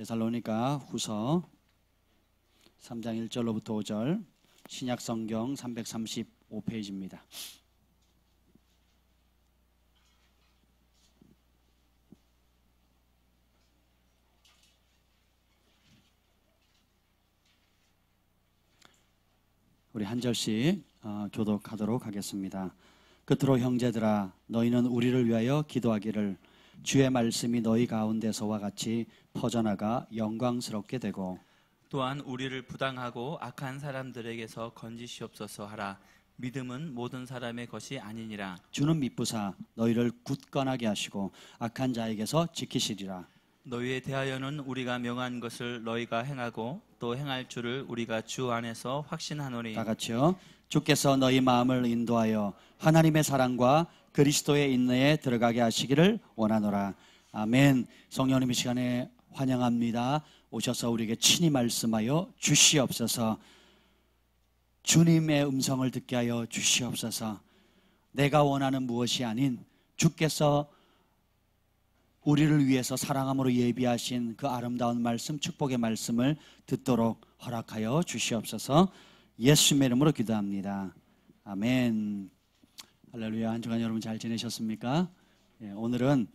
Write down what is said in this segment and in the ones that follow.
데살로니가 후서 3장 1절로부터 5절, 신약성경 335페이지입니다. 우리 한 절씩 교독하도록 하겠습니다. 끝으로 형제들아, 너희는 우리를 위하여 기도하기를, 주의 말씀이 너희 가운데서와 같이 퍼져나가 영광스럽게 되고, 또한 우리를 부당하고 악한 사람들에게서 건지시옵소서 하라. 믿음은 모든 사람의 것이 아니니라. 주는 미쁘사 너희를 굳건하게 하시고 악한 자에게서 지키시리라. 너희에 대하여는 우리가 명한 것을 너희가 행하고 또 행할 줄을 우리가 주 안에서 확신하노니. 다 같이요. 주께서 너희 마음을 인도하여 하나님의 사랑과 그리스도의 인내에 들어가게 하시기를 원하노라. 아멘. 성령님, 이 시간에 환영합니다. 오셔서 우리에게 친히 말씀하여 주시옵소서. 주님의 음성을 듣게 하여 주시옵소서. 내가 원하는 무엇이 아닌 주께서 우리를 위해서 사랑함으로 예비하신 그 아름다운 말씀, 축복의 말씀을 듣도록 허락하여 주시옵소서. 예수님의 이름으로 기도합니다. 아멘. 할렐루야. 한 주간 여러분 잘 지내셨습니까? 오늘은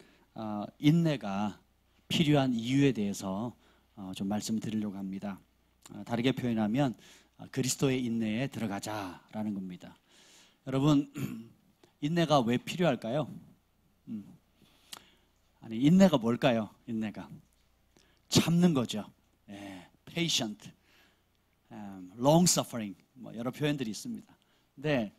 인내가 필요한 이유에 대해서 좀 말씀드리려고 합니다. 다르게 표현하면 그리스도의 인내에 들어가자라는 겁니다. 여러분, 인내가 왜 필요할까요? 아니, 인내가 뭘까요? 인내가 참는 거죠. patient, long suffering, 뭐 여러 표현들이 있습니다. 근데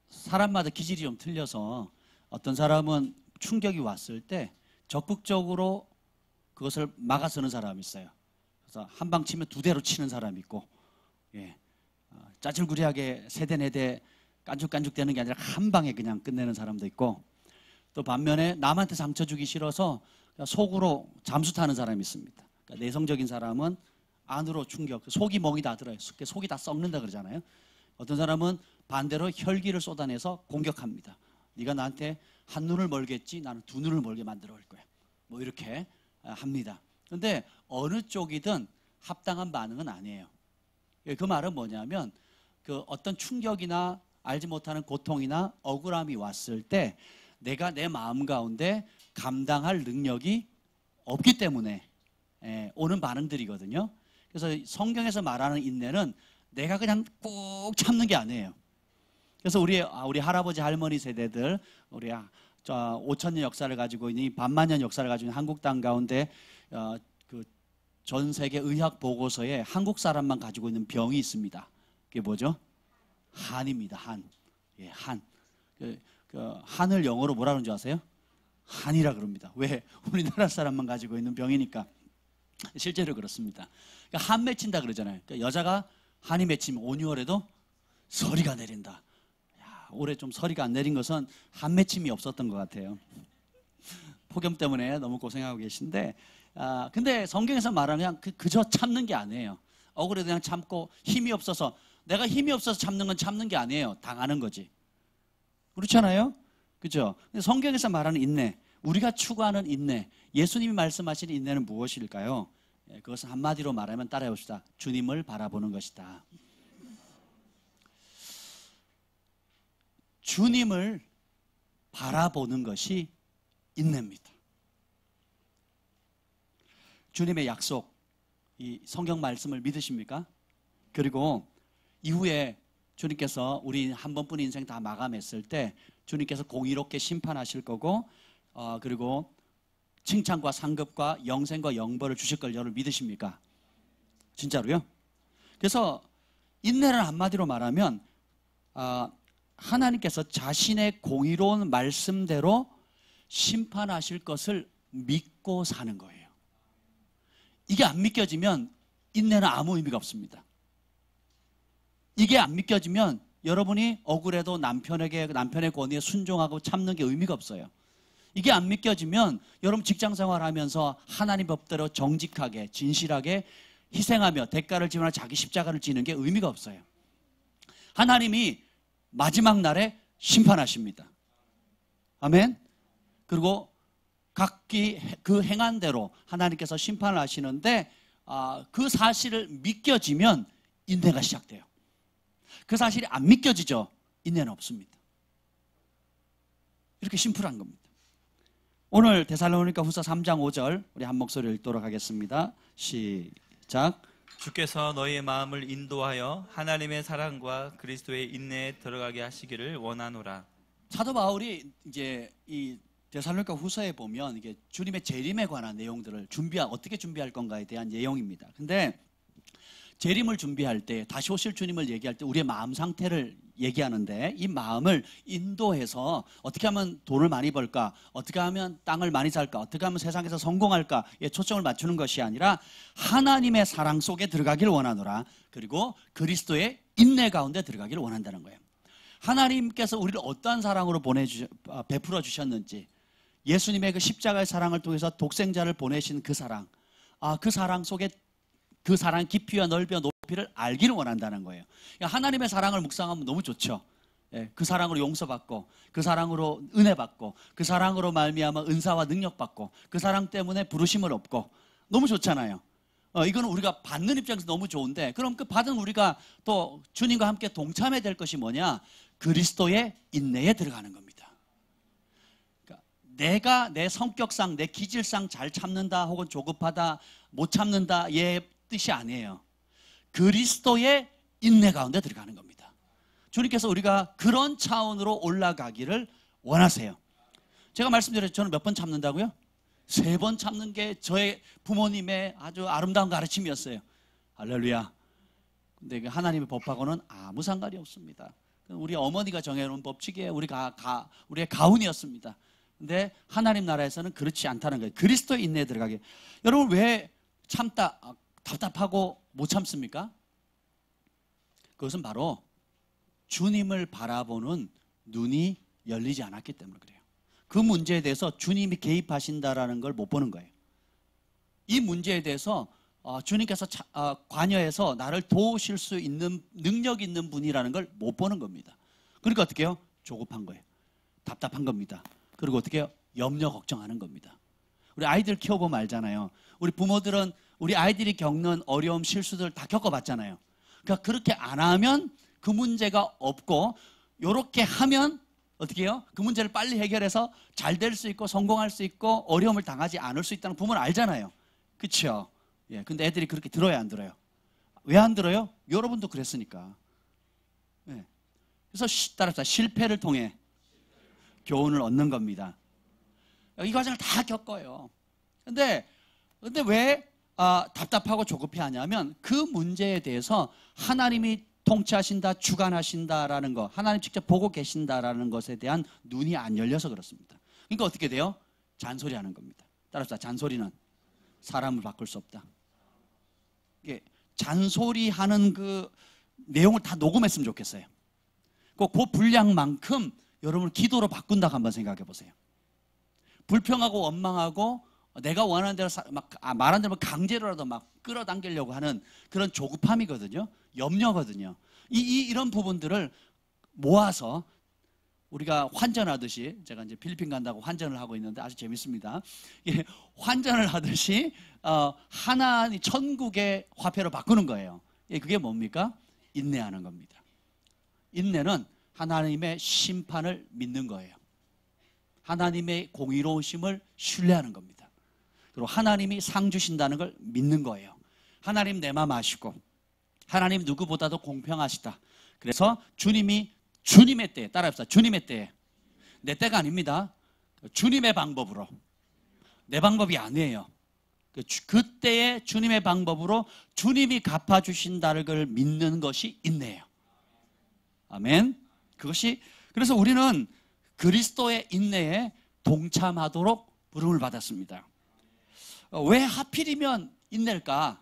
사람마다 기질이 좀 틀려서 어떤 사람은 충격이 왔을 때 적극적으로 그것을 막아서는 사람이 있어요. 그래서 한 방 치면 두 대로 치는 사람이 있고, 짜질구리하게 세대 네대 깐죽깐죽 되는 게 아니라 한 방에 그냥 끝내는 사람도 있고, 또 반면에 남한테 상처 주기 싫어서 속으로 잠수 타는 사람이 있습니다. 그러니까 내성적인 사람은 안으로 충격, 속이 멍이 다 들어요. 속이 다 썩는다 그러잖아요. 어떤 사람은 반대로 혈기를 쏟아내서 공격합니다. 네가 나한테 한 눈을 멀게 했지, 나는 두 눈을 멀게 만들어 올 거야. 뭐 이렇게 합니다. 그런데 어느 쪽이든 합당한 반응은 아니에요. 그 말은 뭐냐면, 그 어떤 충격이나 알지 못하는 고통이나 억울함이 왔을 때 내가 내 마음 가운데 감당할 능력이 없기 때문에 오는 반응들이거든요. 그래서 성경에서 말하는 인내는 내가 그냥 꾹 참는 게 아니에요. 그래서 우리 할아버지 할머니 세대들, 우리 5,000년 역사를 가지고 있는, 반만년 역사를 가지고 있는 한국 땅 가운데 그 전 세계 의학 보고서에 한국 사람만 가지고 있는 병이 있습니다. 그게 뭐죠? 한입니다. 한. 한. 한을 영어로 뭐라 그러는 줄 아세요? 한이라 그럽니다. 왜? 우리나라 사람만 가지고 있는 병이니까. 실제로 그렇습니다. 그러니까 한 맺힌다 그러잖아요. 그러니까 여자가 한이 맺히면 5, 6월에도 서리가 내린다. 올해 좀 서리가 안 내린 것은 한 맺힘이 없었던 것 같아요. 폭염 때문에 너무 고생하고 계신데, 근데 성경에서 말하는 그냥 그저 참는 게 아니에요. 억울해도 그냥 참고, 힘이 없어서, 내가 힘이 없어서 참는 건 참는 게 아니에요. 당하는 거지. 그렇잖아요? 그죠? 성경에서 말하는 인내, 우리가 추구하는 인내, 예수님이 말씀하시는 인내는 무엇일까요? 그것은 한마디로 말하면 따라해 봅시다. 주님을 바라보는 것이다. 주님을 바라보는 것이 인내입니다. 주님의 약속, 이 성경 말씀을 믿으십니까? 그리고 이후에 주님께서 우리 한 번뿐인 인생 다 마감했을 때 주님께서 공의롭게 심판하실 거고, 그리고 칭찬과 상급과 영생과 영벌을 주실 걸 여러분 믿으십니까? 진짜로요? 그래서 인내를 한마디로 말하면 하나님께서 자신의 공의로운 말씀대로 심판하실 것을 믿고 사는 거예요. 이게 안 믿겨지면 인내는 아무 의미가 없습니다. 이게 안 믿겨지면 여러분이 억울해도 남편의 권위에 순종하고 참는 게 의미가 없어요. 이게 안 믿겨지면 여러분 직장 생활하면서 하나님 법대로 정직하게 진실하게 희생하며 대가를 지불하며 자기 십자가를 지는 게 의미가 없어요. 하나님이 마지막 날에 심판하십니다. 아멘. 그리고 각기 그 행한 대로 하나님께서 심판을 하시는데 그 사실을 믿겨지면 인내가 시작돼요. 그 사실이 안 믿겨지죠. 인내는 없습니다. 이렇게 심플한 겁니다. 오늘 데살로니가 후서 3장 5절 우리 한 목소리 읽도록 하겠습니다. 시작. 주께서 너희의 마음을 인도하여 하나님의 사랑과 그리스도의 인내에 들어가게 하시기를 원하노라. 사도 바울이 이제 이 데살로니가 후서에 보면 이게 주님의 재림에 관한 내용들을 어떻게 준비할 건가에 대한 내용입니다. 근데 재림을 준비할 때, 다시 오실 주님을 얘기할 때 우리의 마음 상태를 얘기하는데, 이 마음을 인도해서 어떻게 하면 돈을 많이 벌까, 어떻게 하면 땅을 많이 살까, 어떻게 하면 세상에서 성공할까에 초점을 맞추는 것이 아니라 하나님의 사랑 속에 들어가기를 원하노라. 그리고 그리스도의 인내 가운데 들어가기를 원한다는 거예요. 하나님께서 우리를 어떠한 사랑으로 베풀어 주셨는지, 예수님의 그 십자가의 사랑을 통해서 독생자를 보내신 그 사랑, 그 사랑 속에 그 사랑 깊이와 넓이와 높이를 알기를 원한다는 거예요. 그러니까 하나님의 사랑을 묵상하면 너무 좋죠. 그 사랑으로 용서받고, 그 사랑으로 은혜 받고, 그 사랑으로 말미암아 은사와 능력 받고, 그 사랑 때문에 부르심을 얻고, 너무 좋잖아요. 이거는 우리가 받는 입장에서 너무 좋은데, 그럼 그 받은 우리가 또 주님과 함께 동참해야 될 것이 뭐냐? 그리스도의 인내에 들어가는 겁니다. 그러니까 내가 내 성격상, 내 기질상 잘 참는다 혹은 조급하다, 못 참는다 의 뜻이 아니에요. 그리스도의 인내 가운데 들어가는 겁니다. 주님께서 우리가 그런 차원으로 올라가기를 원하세요. 제가 말씀드렸죠. 저는 몇 번 참는다고요? 3번 참는 게 저의 부모님의 아주 아름다운 가르침이었어요. 할렐루야. 근데 하나님의 법하고는 아무 상관이 없습니다. 우리 어머니가 정해놓은 법칙이에요. 우리의 가훈이었습니다. 근데 하나님 나라에서는 그렇지 않다는 거예요. 그리스도의 인내에 들어가게. 여러분 왜 참다 답답하고 못 참습니까? 그것은 바로 주님을 바라보는 눈이 열리지 않았기 때문에 그래요. 그 문제에 대해서 주님이 개입하신다라는 걸 못 보는 거예요. 이 문제에 대해서 주님께서 관여해서 나를 도우실 수 있는 능력 있는 분이라는 걸 못 보는 겁니다. 그러니까 어떻게 해요? 조급한 거예요. 답답한 겁니다. 그리고 어떻게 해요? 염려 걱정하는 겁니다. 우리 아이들 키워보면 알잖아요. 우리 부모들은 우리 아이들이 겪는 어려움, 실수들 다 겪어봤잖아요. 그러니까 그렇게 안 하면 그 문제가 없고, 이렇게 하면 어떻게 해요? 그 문제를 빨리 해결해서 잘 될 수 있고 성공할 수 있고 어려움을 당하지 않을 수 있다는 부모는 알잖아요. 그렇죠? 예, 근데 애들이 그렇게 들어요, 안 들어요? 왜 안 들어요? 여러분도 그랬으니까. 예. 그래서 따라서 실패를 통해 교훈을 얻는 겁니다. 이 과정을 다 겪어요. 근데 왜 답답하고 조급해하냐면 그 문제에 대해서 하나님이 통치하신다, 주관하신다라는 거, 하나님 직접 보고 계신다라는 것에 대한 눈이 안 열려서 그렇습니다. 그러니까 어떻게 돼요? 잔소리하는 겁니다. 따라서 잔소리는 사람을 바꿀 수 없다. 이게 잔소리하는 그 내용을 다 녹음했으면 좋겠어요. 그 분량만큼 여러분을 기도로 바꾼다고 한번 생각해 보세요. 불평하고 원망하고 내가 원하는 대로 말한 대로 강제로라도 막 끌어당기려고 하는 그런 조급함이거든요. 염려거든요. 이런 부분들을 모아서 우리가 환전하듯이, 제가 이제 필리핀 간다고 환전을 하고 있는데 아주 재밌습니다. 환전을 하듯이 하나님 천국의 화폐로 바꾸는 거예요. 그게 뭡니까? 인내하는 겁니다. 인내는 하나님의 심판을 믿는 거예요. 하나님의 공의로우심을 신뢰하는 겁니다. 그리고 하나님이 상 주신다는 걸 믿는 거예요. 하나님 내 맘 아시고 하나님 누구보다도 공평하시다. 그래서 주님이 주님의 때에, 따라합시다. 주님의 때에, 내 때가 아닙니다. 주님의 방법으로, 내 방법이 아니에요. 그때의 주님의 방법으로 주님이 갚아주신다는 걸 믿는 것이 인내예요. 아멘. 그래서 우리는 그리스도의 인내에 동참하도록 부름을 받았습니다. 왜 하필이면 인내일까?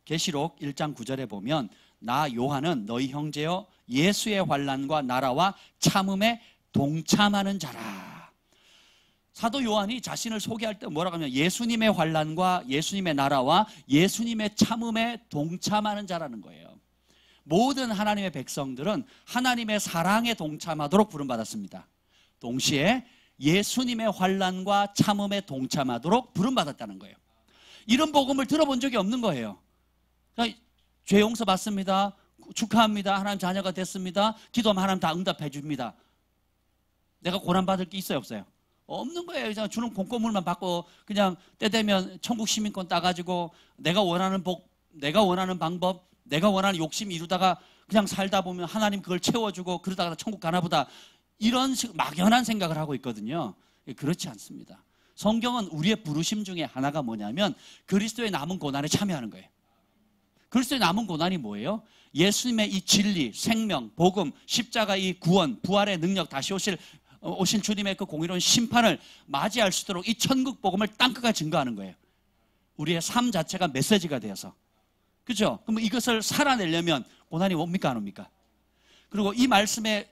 계시록 1장 9절에 보면 나 요한은 너희 형제여 예수의 환난과 나라와 참음에 동참하는 자라. 사도 요한이 자신을 소개할 때 뭐라고 하면 예수님의 환난과 예수님의 나라와 예수님의 참음에 동참하는 자라는 거예요. 모든 하나님의 백성들은 하나님의 사랑에 동참하도록 부름받았습니다. 동시에 예수님의 환난과 참음에 동참하도록 부름받았다는 거예요. 이런 복음을 들어본 적이 없는 거예요. 죄 용서 받습니다. 축하합니다. 하나님 자녀가 됐습니다. 기도하면 하나님 다 응답해 줍니다. 내가 고난받을 게 있어요, 없어요? 없는 거예요. 그냥 주는 공고물만 받고 그냥 때 되면 천국 시민권 따가지고 내가 원하는 복, 내가 원하는 방법, 내가 원하는 욕심 이루다가 그냥 살다 보면 하나님 그걸 채워주고 그러다가 천국 가나보다, 이런 막연한 생각을 하고 있거든요. 그렇지 않습니다. 성경은 우리의 부르심 중에 하나가 뭐냐면 그리스도의 남은 고난에 참여하는 거예요. 그리스도의 남은 고난이 뭐예요? 예수님의 이 진리, 생명, 복음, 십자가의 구원, 부활의 능력, 다시 오실 주님의 그 공의로운 심판을 맞이할 수 있도록 이 천국 복음을 땅끝까지 증거하는 거예요. 우리의 삶 자체가 메시지가 되어서. 그죠? 그럼 이것을 살아내려면 고난이 옵니까, 안 옵니까? 그리고 이 말씀에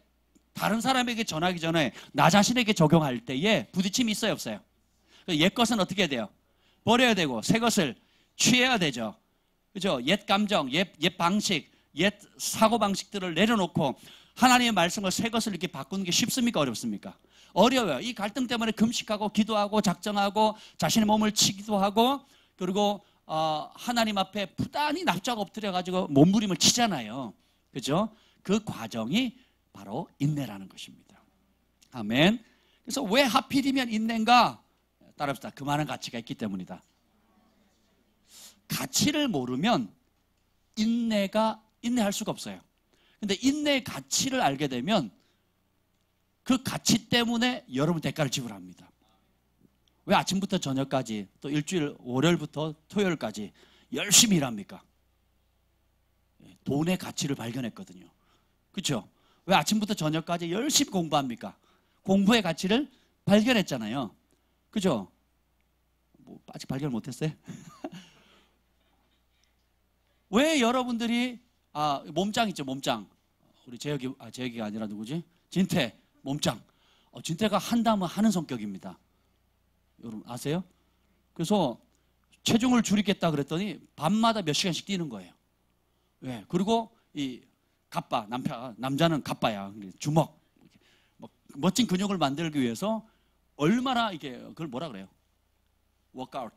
다른 사람에게 전하기 전에 나 자신에게 적용할 때에 부딪힘이 있어요, 없어요? 옛 것은 어떻게 해야 돼요? 버려야 되고 새 것을 취해야 되죠. 그죠? 옛 감정, 옛 방식, 옛 사고방식들을 내려놓고 하나님의 말씀을 새 것을 이렇게 바꾸는 게 쉽습니까? 어렵습니까? 어려워요. 이 갈등 때문에 금식하고 기도하고 작정하고 자신의 몸을 치기도 하고, 그리고 하나님 앞에 부단히 납작 엎드려가지고 몸부림을 치잖아요. 그죠? 그 과정이 바로 인내라는 것입니다. 아멘. 그래서 왜 하필이면 인내인가? 따라합시다. 그만한 가치가 있기 때문이다. 가치를 모르면 인내할 수가 없어요. 근데 인내의 가치를 알게 되면 그 가치 때문에 여러분 대가를 지불합니다. 왜 아침부터 저녁까지 또 일주일 월요일부터 토요일까지 열심히 일합니까? 돈의 가치를 발견했거든요. 그렇죠? 왜 아침부터 저녁까지 열심히 공부합니까? 공부의 가치를 발견했잖아요. 그죠? 뭐 아직 발견 못했어요? 왜 여러분들이 몸짱 있죠, 몸짱. 우리 재혁이가 아니라 누구지? 진태, 몸짱. 진태가 한다면 하는 성격입니다. 여러분 아세요? 그래서 체중을 줄이겠다 그랬더니 밤마다 몇 시간씩 뛰는 거예요. 왜? 그리고 이 갑바, 남자는 갑바야. 주먹. 멋진 근육을 만들기 위해서 얼마나 이게 그걸 뭐라 그래요? 워크아웃.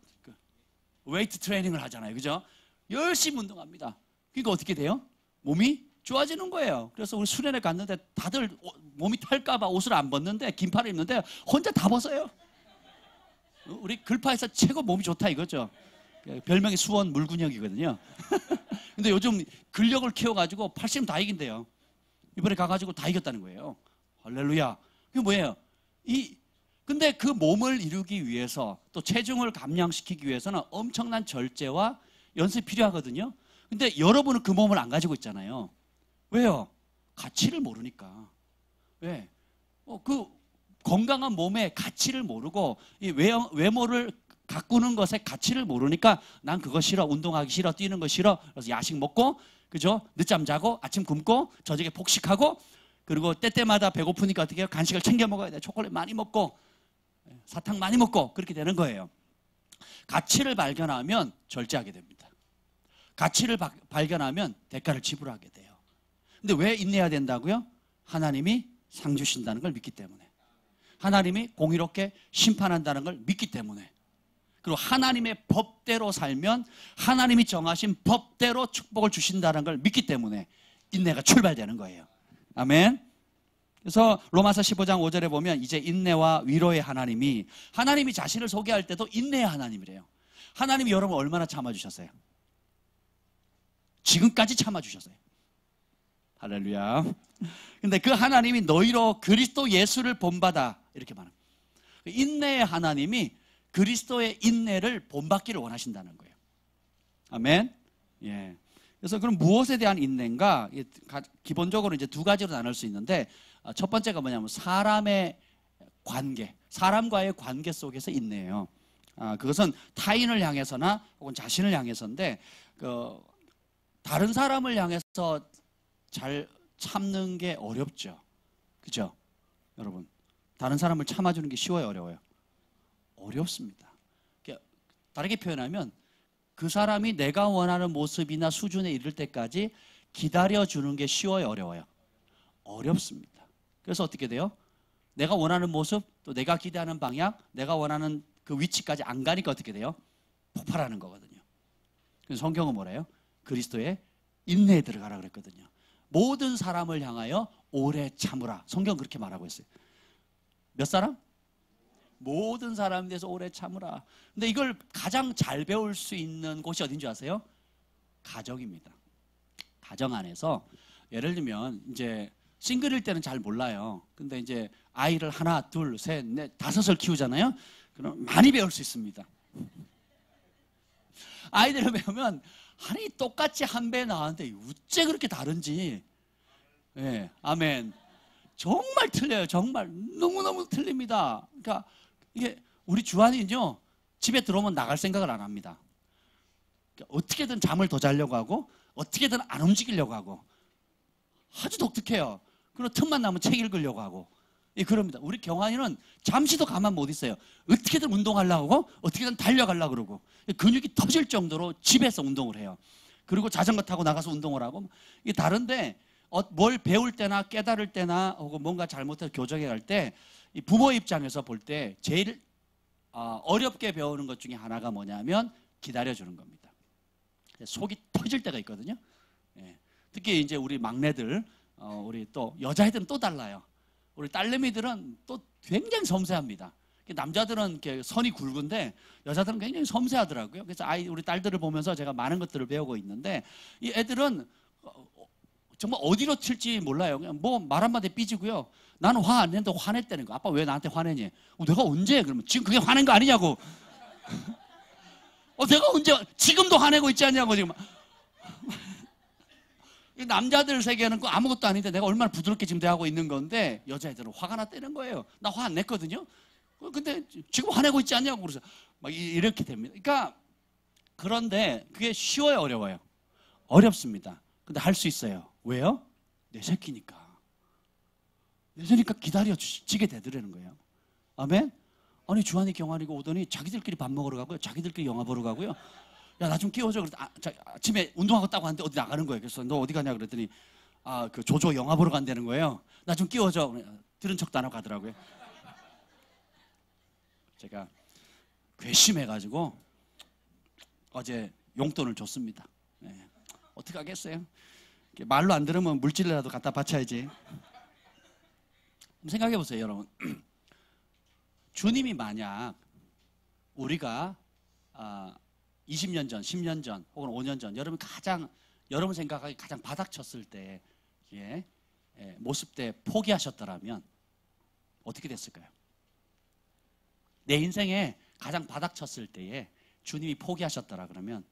웨이트 트레이닝을 하잖아요. 그죠? 열심히 운동합니다. 그러니까 어떻게 돼요? 몸이 좋아지는 거예요. 그래서 우리 수련회 갔는데 다들 몸이 탈까봐 옷을 안 벗는데 긴팔을 입는데 혼자 다 벗어요. 우리 글파에서 최고 몸이 좋다 이거죠. 별명이 수원 물근육이거든요. 근데 요즘 근력을 키워가지고 80은 다 이긴대요. 이번에 가가지고 다 이겼다는 거예요. 할렐루야. 그게 뭐예요? 근데 그 몸을 이루기 위해서 또 체중을 감량시키기 위해서는 엄청난 절제와 연습이 필요하거든요. 근데 여러분은 그 몸을 안 가지고 있잖아요. 왜요? 가치를 모르니까. 왜? 그 건강한 몸의 가치를 모르고 이 외모를 가꾸는 것의 가치를 모르니까 난 그거 싫어, 운동하기 싫어, 뛰는 거 싫어. 그래서 야식 먹고, 그죠? 늦잠 자고 아침 굶고 저녁에 폭식하고, 그리고 때때마다 배고프니까 어떻게 해요? 간식을 챙겨 먹어야 돼. 초콜릿 많이 먹고 사탕 많이 먹고 그렇게 되는 거예요. 가치를 발견하면 절제하게 됩니다. 가치를 발견하면 대가를 지불하게 돼요. 근데 왜 인내해야 된다고요? 하나님이 상 주신다는 걸 믿기 때문에, 하나님이 공의롭게 심판한다는 걸 믿기 때문에, 그리고 하나님의 법대로 살면 하나님이 정하신 법대로 축복을 주신다는 걸 믿기 때문에 인내가 출발되는 거예요. 아멘. 그래서 로마서 15장 5절에 보면 이제 인내와 위로의 하나님이 자신을 소개할 때도 인내의 하나님이래요. 하나님이 여러분 얼마나 참아주셨어요? 지금까지 참아주셨어요. 할렐루야. 근데 그 하나님이 너희로 그리스도 예수를 본받아, 이렇게 말합니다. 인내의 하나님이 그리스도의 인내를 본받기를 원하신다는 거예요. 아멘. 예. 그래서 그럼 무엇에 대한 인내인가? 기본적으로 이제 두 가지로 나눌 수 있는데, 첫 번째가 뭐냐면 사람의 관계, 사람과의 관계 속에서 인내예요. 그것은 타인을 향해서나 혹은 자신을 향해서인데, 다른 사람을 향해서 잘 참는 게 어렵죠. 그죠? 여러분, 다른 사람을 참아주는 게 쉬워요, 어려워요? 어렵습니다. 다르게 표현하면 그 사람이 내가 원하는 모습이나 수준에 이를 때까지 기다려주는 게 쉬워요, 어려워요? 어렵습니다. 그래서 어떻게 돼요? 내가 원하는 모습, 또 내가 기대하는 방향, 내가 원하는 그 위치까지 안 가니까 어떻게 돼요? 폭발하는 거거든요. 그래서 성경은 뭐래요? 그리스도의 인내에 들어가라 그랬거든요. 모든 사람을 향하여 오래 참으라. 성경 그렇게 말하고 있어요. 몇 사람? 모든 사람에 대해서 오래 참으라. 근데 이걸 가장 잘 배울 수 있는 곳이 어딘 줄 아세요? 가정입니다. 가정 안에서 예를 들면 이제 싱글일 때는 잘 몰라요. 근데 이제 아이를 하나, 둘, 셋, 넷, 다섯을 키우잖아요. 그럼 많이 배울 수 있습니다. 아이들을 배우면 아니 똑같이 한 배 나왔는데 어째 그렇게 다른지. 예, 아멘. 정말 틀려요. 정말 너무너무 틀립니다. 그러니까 이게 우리 주한이는요 집에 들어오면 나갈 생각을 안 합니다. 그러니까 어떻게든 잠을 더 자려고 하고 어떻게든 안 움직이려고 하고 아주 독특해요. 그리고 틈만 나면 책 읽으려고 하고. 예, 그럽니다. 우리 경환이는 잠시도 가만 못 있어요. 어떻게든 운동하려고 하고 어떻게든 달려가려고 그러고 근육이 터질 정도로 집에서 운동을 해요. 그리고 자전거 타고 나가서 운동을 하고. 이게 다른데 뭘 배울 때나 깨달을 때나 혹은 뭔가 잘못해서 교정해 갈 때 이 부모 입장에서 볼 때 제일 어렵게 배우는 것 중에 하나가 뭐냐면 기다려주는 겁니다. 속이 터질 때가 있거든요. 예. 특히 이제 우리 막내들, 우리 또 여자애들은 또 달라요. 우리 딸내미들은 또 굉장히 섬세합니다. 남자들은 이렇게 선이 굵은데 여자들은 굉장히 섬세하더라고요. 그래서 우리 딸들을 보면서 제가 많은 것들을 배우고 있는데 이 애들은 정말 어디로 튈지 몰라요. 그냥 뭐 말 한마디에 삐지고요. 나는 화 안 낸다고 화냈다는 거. 아빠 왜 나한테 화내니? 내가 언제? 그러면 지금 그게 화낸 거 아니냐고. 내가 언제? 지금도 화내고 있지 않냐고 지금. 남자들 세계는 아무것도 아닌데 내가 얼마나 부드럽게 지금 대하고 있는 건데 여자애들은 화가 났다는 거예요. 나 화 안 냈거든요. 근데 지금 화내고 있지 않냐고 그래서 막 이렇게 됩니다. 그러니까 그런데 그게 쉬워요, 어려워요? 어렵습니다. 근데 할 수 있어요. 왜요? 내 새끼니까. 내 새끼니까 기다려지게 되더라는 거예요. 아멘? 아니 주한이 경환이고 오더니 자기들끼리 밥 먹으러 가고요. 자기들끼리 영화 보러 가고요. 야, 나 좀 끼워줘. 아침에 운동하고 따고 왔는데 어디 나가는 거예요. 그래서 너 어디 가냐 그랬더니 그 조조 영화 보러 간다는 거예요. 나 좀 끼워줘. 들은 척도 안 하고 가더라고요. 제가 괘씸해가지고 어제 용돈을 줬습니다. 네. 어떻게 하겠어요? 말로 안 들으면 물질이라도 갖다 바쳐야지. 생각해 보세요, 여러분. 주님이 만약 우리가 20년 전, 10년 전, 혹은 5년 전, 여러분 생각하기 가장 바닥쳤을 때, 모습 때 포기하셨더라면 어떻게 됐을까요? 내 인생에 가장 바닥쳤을 때에 주님이 포기하셨더라 그러면,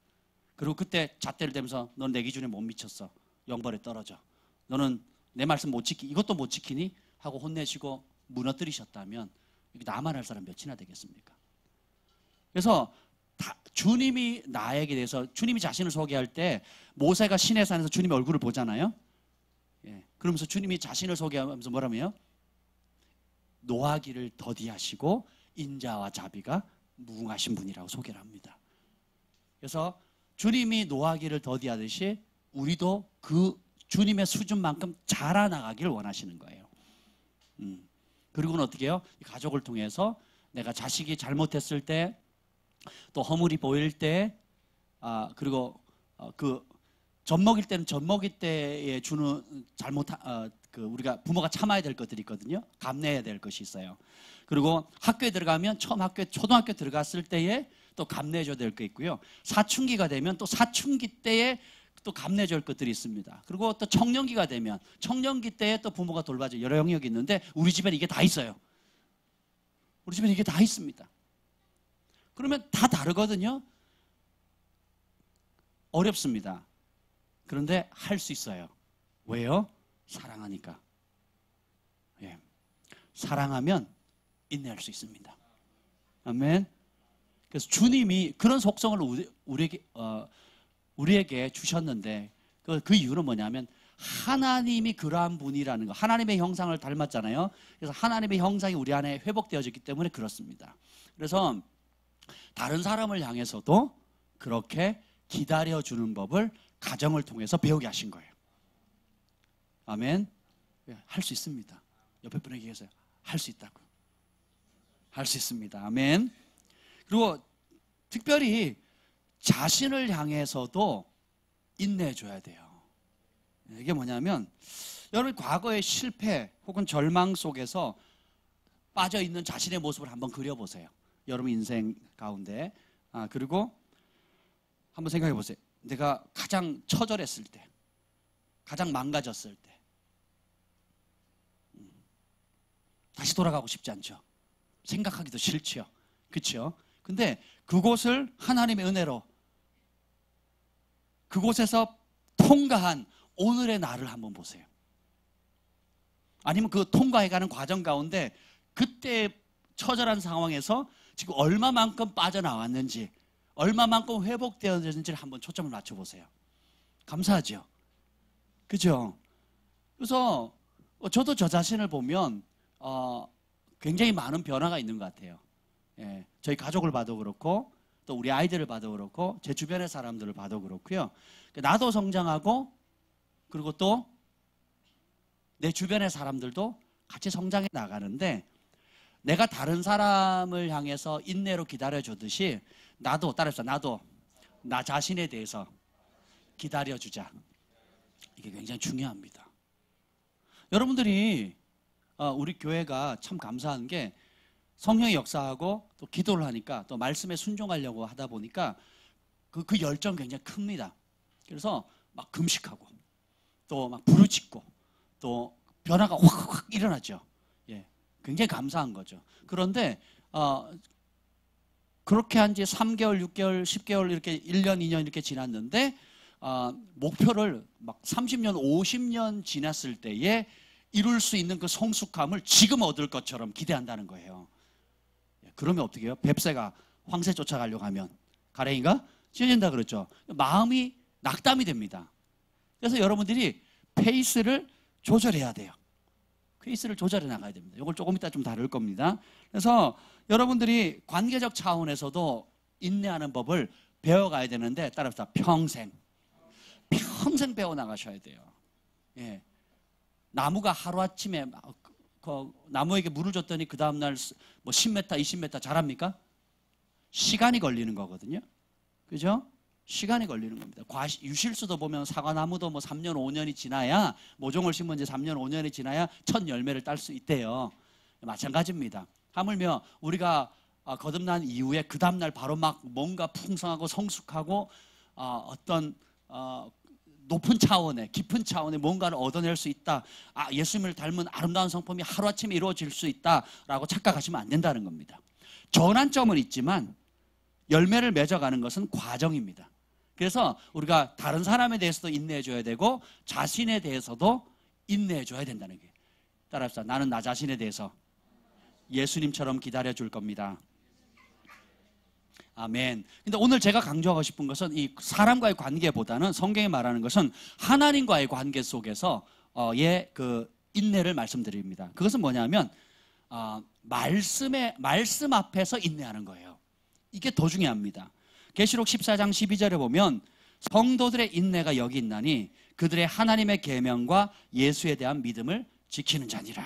그리고 그때 잣대를 대면서 넌 내 기준에 못 미쳤어. 영벌에 떨어져. 너는 내 말씀 못 지키, 이것도 못 지키니? 하고 혼내시고 무너뜨리셨다면 나만 할 사람 몇이나 되겠습니까? 그래서 주님이 나에게 대해서 주님이 자신을 소개할 때 모세가 시내산에서 주님의 얼굴을 보잖아요. 그러면서 주님이 자신을 소개하면서 뭐라며요? 노하기를 더디하시고 인자와 자비가 무궁하신 분이라고 소개를 합니다. 그래서 주님이 노하기를 더디하듯이 우리도 그 주님의 수준만큼 자라나가기를 원하시는 거예요. 그리고는 어떻게 해요? 가족을 통해서 내가 자식이 잘못했을 때, 또 허물이 보일 때, 그리고 젖 먹일 때는 젖 먹일 때에 주는 우리가 부모가 참아야 될 것들이 있거든요. 감내해야 될 것이 있어요. 그리고 학교에 들어가면 초등학교 들어갔을 때에 또 감내해줘야 될 거 있고요. 사춘기가 되면 또 사춘기 때에 또 감내줄 것들이 있습니다. 그리고 또 청년기가 되면 청년기 때에 또 부모가 돌봐줄 여러 영역이 있는데 우리 집에는 이게 다 있어요. 우리 집에는 이게 다 있습니다. 그러면 다 다르거든요. 어렵습니다. 그런데 할 수 있어요. 왜요? 사랑하니까. 사랑하면 인내할 수 있습니다. 아멘. 그래서 주님이 그런 속성을 우리에게 주셨는데 그 이유는 뭐냐면 하나님이 그러한 분이라는 거. 하나님의 형상을 닮았잖아요. 그래서 하나님의 형상이 우리 안에 회복되어졌기 때문에 그렇습니다. 그래서 다른 사람을 향해서도 그렇게 기다려주는 법을 가정을 통해서 배우게 하신 거예요. 아멘. 할 수 있습니다. 옆에 분에게 얘기하세요. 할 수 있다고. 할 수 있습니다. 아멘. 그리고 특별히 자신을 향해서도 인내해줘야 돼요. 이게 뭐냐면 여러분 과거의 실패 혹은 절망 속에서 빠져있는 자신의 모습을 한번 그려보세요. 여러분 인생 가운데. 그리고 한번 생각해 보세요. 내가 가장 처절했을 때, 가장 망가졌을 때 다시 돌아가고 싶지 않죠. 생각하기도 싫죠. 그렇죠? 근데 그곳을 하나님의 은혜로 그곳에서 통과한 오늘의 나를 한번 보세요. 아니면 그 통과해가는 과정 가운데 그때 처절한 상황에서 지금 얼마만큼 빠져나왔는지, 얼마만큼 회복되었는지를 한번 초점을 맞춰보세요. 감사하죠? 그죠? 그래서 저도 저 자신을 보면 굉장히 많은 변화가 있는 것 같아요. 예, 저희 가족을 봐도 그렇고 또 우리 아이들을 봐도 그렇고 제 주변의 사람들을 봐도 그렇고요. 나도 성장하고 그리고 또 내 주변의 사람들도 같이 성장해 나가는데 내가 다른 사람을 향해서 인내로 기다려주듯이 나도 따라해서 나도 나 자신에 대해서 기다려주자. 이게 굉장히 중요합니다. 여러분들이 우리 교회가 참 감사한 게 성령의 역사하고 또 기도를 하니까 또 말씀에 순종하려고 하다 보니까 그 열정 굉장히 큽니다. 그래서 막 금식하고 또 막 부르짖고 또 변화가 확 일어나죠. 예, 굉장히 감사한 거죠. 그런데 그렇게 한 지 3개월, 6개월, 10개월 이렇게 1년, 2년 이렇게 지났는데 목표를 막 30년, 50년 지났을 때에 이룰 수 있는 그 성숙함을 지금 얻을 것처럼 기대한다는 거예요. 그러면 어떻게 해요? 뱁새가 황새 쫓아가려고 하면 가랭이가 찢어진다 그랬죠. 마음이 낙담이 됩니다. 그래서 여러분들이 페이스를 조절해야 돼요. 페이스를 조절해 나가야 됩니다. 이걸 조금 이따 좀 다룰 겁니다. 그래서 여러분들이 관계적 차원에서도 인내하는 법을 배워가야 되는데 따라서 평생 배워나가셔야 돼요. 예. 나무가 하루아침에 나무에게 물을 줬더니 그 다음날 뭐 10m, 20m 자랍니까? 시간이 걸리는 거거든요. 그죠? 시간이 걸리는 겁니다. 유실수도 보면 사과나무도 뭐 3년, 5년이 지나야 모종을 심은 지 3년, 5년이 지나야 첫 열매를 딸 수 있대요. 마찬가지입니다. 하물며 우리가 거듭난 이후에 그 다음날 바로 막 뭔가 풍성하고 성숙하고 어떤 높은 차원의 깊은 차원의 뭔가를 얻어낼 수 있다. 예수님을 닮은 아름다운 성품이 하루아침에 이루어질 수 있다라고 착각하시면 안 된다는 겁니다. 전환점은 있지만 열매를 맺어가는 것은 과정입니다. 그래서 우리가 다른 사람에 대해서도 인내해줘야 되고 자신에 대해서도 인내해줘야 된다는 게. 따라합시다. 나는 나 자신에 대해서 예수님처럼 기다려줄 겁니다. 아멘. 근데 오늘 제가 강조하고 싶은 것은 이 사람과의 관계보다는 성경이 말하는 것은 하나님과의 관계 속에서 그 인내를 말씀드립니다. 그것은 뭐냐면 말씀 앞에서 인내하는 거예요. 이게 더 중요합니다. 계시록 14장 12절에 보면 성도들의 인내가 여기 있나니 그들의 하나님의 계명과 예수에 대한 믿음을 지키는 자니라.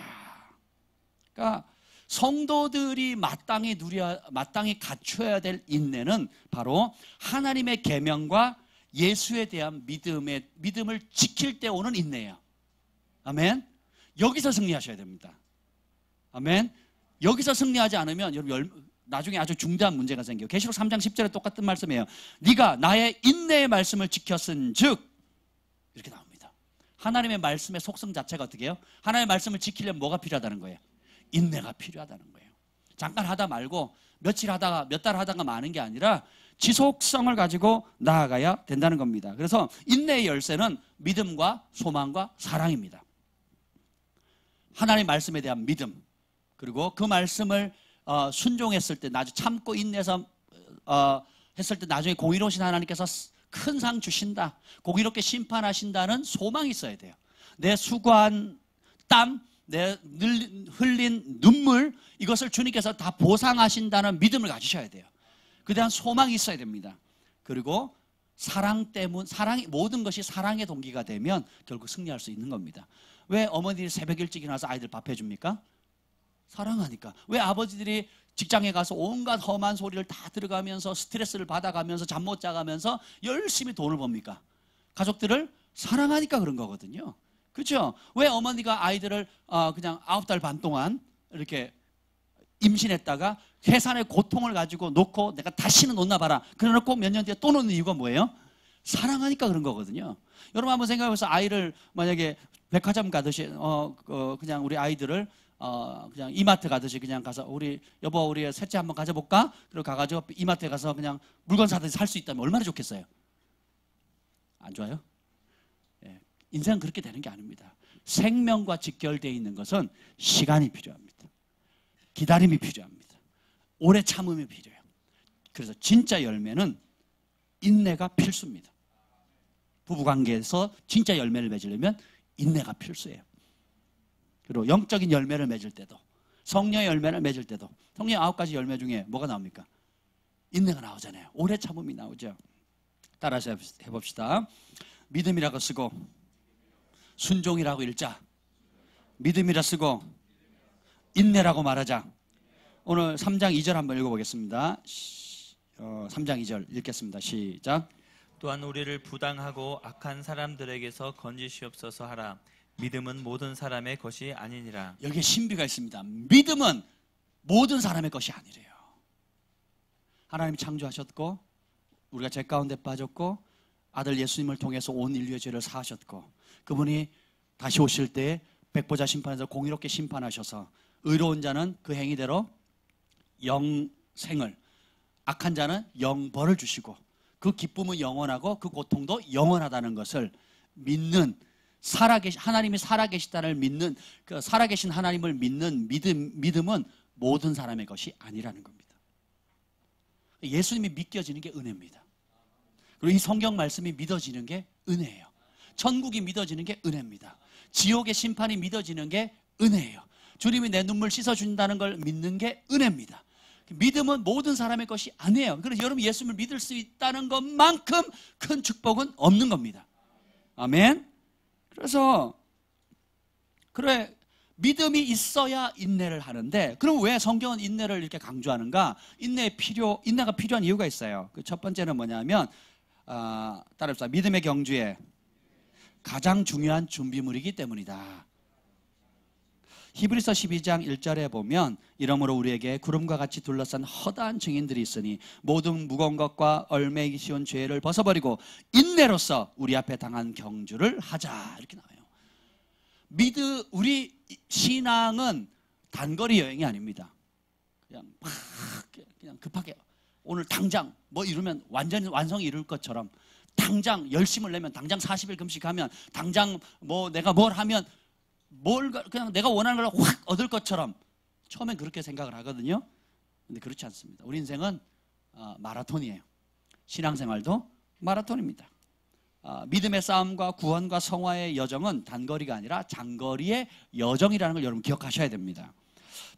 그러니까 성도들이 마땅히 갖춰야 될 인내는 바로 하나님의 계명과 예수에 대한 믿음을 지킬 때 오는 인내예요. 아멘. 여기서 승리하셔야 됩니다. 아멘. 여기서 승리하지 않으면 여러분 나중에 아주 중대한 문제가 생겨요. 계시록 3장 10절에 똑같은 말씀이에요. 네가 나의 인내의 말씀을 지켰은즉 이렇게 나옵니다. 하나님의 말씀의 속성 자체가 어떻게 해요? 하나님의 말씀을 지키려면 뭐가 필요하다는 거예요? 인내가 필요하다는 거예요. 잠깐 하다 말고 며칠 하다가 몇 달 하다가 마는 게 아니라 지속성을 가지고 나아가야 된다는 겁니다. 그래서 인내의 열쇠는 믿음과 소망과 사랑입니다. 하나님의 말씀에 대한 믿음, 그리고 그 말씀을 순종했을 때 나중에 참고 인내해서 했을 때 나중에 공의로우신 하나님께서 큰 상 주신다, 공의롭게 심판하신다는 소망이 있어야 돼요. 내 수고한 땀, 내 흘린 눈물, 이것을 주님께서 다 보상하신다는 믿음을 가지셔야 돼요. 그에 대한 소망이 있어야 됩니다. 그리고 사랑이 모든 것이 사랑의 동기가 되면 결국 승리할 수 있는 겁니다. 왜 어머니들이 새벽 일찍 일어나서 아이들 밥 해줍니까? 사랑하니까. 왜 아버지들이 직장에 가서 온갖 험한 소리를 다 들어가면서 스트레스를 받아가면서 잠 못 자가면서 열심히 돈을 법니까? 가족들을 사랑하니까 그런 거거든요. 그렇죠? 왜 어머니가 아이들을 그냥 9달 반 동안 이렇게 임신했다가 해산의 고통을 가지고 놓고 내가 다시는 못 나봐라 그래놓고 몇 년 뒤에 또 놓는 이유가 뭐예요? 사랑하니까 그런 거거든요. 여러분 한번 생각해보세요. 아이를 만약에 백화점 가듯이 그냥 우리 아이들을 그냥 이마트 가듯이 그냥 가서 우리 여보 우리 셋째 한번 가져볼까? 그리고 가가지고 이마트에 가서 그냥 물건 사듯이 살 수 있다면 얼마나 좋겠어요? 안 좋아요? 예, 인생은 그렇게 되는 게 아닙니다. 생명과 직결되어 있는 것은 시간이 필요합니다. 기다림이 필요합니다. 오래 참음이 필요해요. 그래서 진짜 열매는 인내가 필수입니다. 부부관계에서 진짜 열매를 맺으려면 인내가 필수예요. 그리고 영적인 열매를 맺을 때도 성령의 열매를 맺을 때도 성령의 9가지 열매 중에 뭐가 나옵니까? 인내가 나오잖아요. 오래 참음이 나오죠. 따라서 해봅시다. 믿음이라고 쓰고 순종이라고 읽자. 믿음이라 쓰고 인내라고 말하자. 오늘 3장 2절 한번 읽어보겠습니다. 3장 2절 읽겠습니다. 시작. 또한 우리를 부당하고 악한 사람들에게서 건지시옵소서 하라. 믿음은 모든 사람의 것이 아니니라. 여기에 신비가 있습니다. 믿음은 모든 사람의 것이 아니래요. 하나님이 창조하셨고 우리가 죄 가운데 빠졌고 아들 예수님을 통해서 온 인류의 죄를 사하셨고 그분이 다시 오실 때 백보자 심판에서 공의롭게 심판하셔서 의로운 자는 그 행위대로 영생을, 악한 자는 영벌을 주시고 그 기쁨은 영원하고 그 고통도 영원하다는 것을 믿는 하나님이 살아계시다를 믿는 그 살아계신 하나님을 믿는 믿음은 모든 사람의 것이 아니라는 겁니다. 예수님이 믿겨지는 게 은혜입니다. 그리고 이 성경 말씀이 믿어지는 게 은혜예요. 천국이 믿어지는 게 은혜입니다. 지옥의 심판이 믿어지는 게 은혜예요. 주님이 내 눈물 씻어준다는 걸 믿는 게 은혜입니다. 믿음은 모든 사람의 것이 아니에요. 그래서 여러분 예수님을 믿을 수 있다는 것만큼 큰 축복은 없는 겁니다. 아멘. 그래서 그래 믿음이 있어야 인내를 하는데 그럼 왜 성경은 인내를 이렇게 강조하는가? 인내가 필요한 이유가 있어요. 그 첫 번째는 뭐냐면 따라합시다. 믿음의 경주에 가장 중요한 준비물이기 때문이다. 히브리서 12장 1절에 보면 이러므로 우리에게 구름과 같이 둘러싼 허다한 증인들이 있으니 모든 무거운 것과 얼매기 쉬운 죄를 벗어버리고 인내로서 우리 앞에 당한 경주를 하자 이렇게 나와요. 우리 신앙은 단거리 여행이 아닙니다. 그냥 급하게 오늘 당장 뭐 이루면 완전히 완성이 이룰 것처럼 당장 열심을 내면 당장 40일 금식하면 당장 뭐 내가 뭘 하면 그냥 내가 원하는 걸 확 얻을 것처럼 처음엔 그렇게 생각을 하거든요. 근데 그렇지 않습니다. 우리 인생은 마라톤이에요. 신앙생활도 마라톤입니다. 믿음의 싸움과 구원과 성화의 여정은 단거리가 아니라 장거리의 여정이라는 걸 여러분 기억하셔야 됩니다.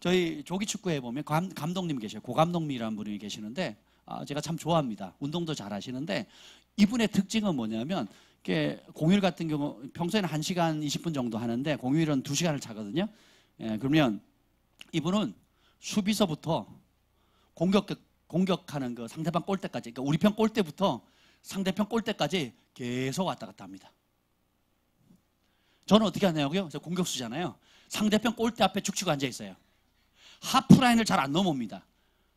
저희 조기축구에 보면 감독님 계셔요. 고감독님이라는 분이 계시는데 제가 참 좋아합니다. 운동도 잘 하시는데 이분의 특징은 뭐냐면 공휴일 같은 경우 평소에는 1시간 20분 정도 하는데 공휴일은 2시간을 차거든요. 그러면 이분은 수비서부터 공격하는 그 상대방 골대까지, 그러니까 우리 편 골대부터 상대편 골대까지 계속 왔다 갔다 합니다. 저는 어떻게 하냐고요? 저 공격수잖아요. 상대편 골대 앞에 축축 앉아 있어요. 하프라인을 잘 안 넘어옵니다.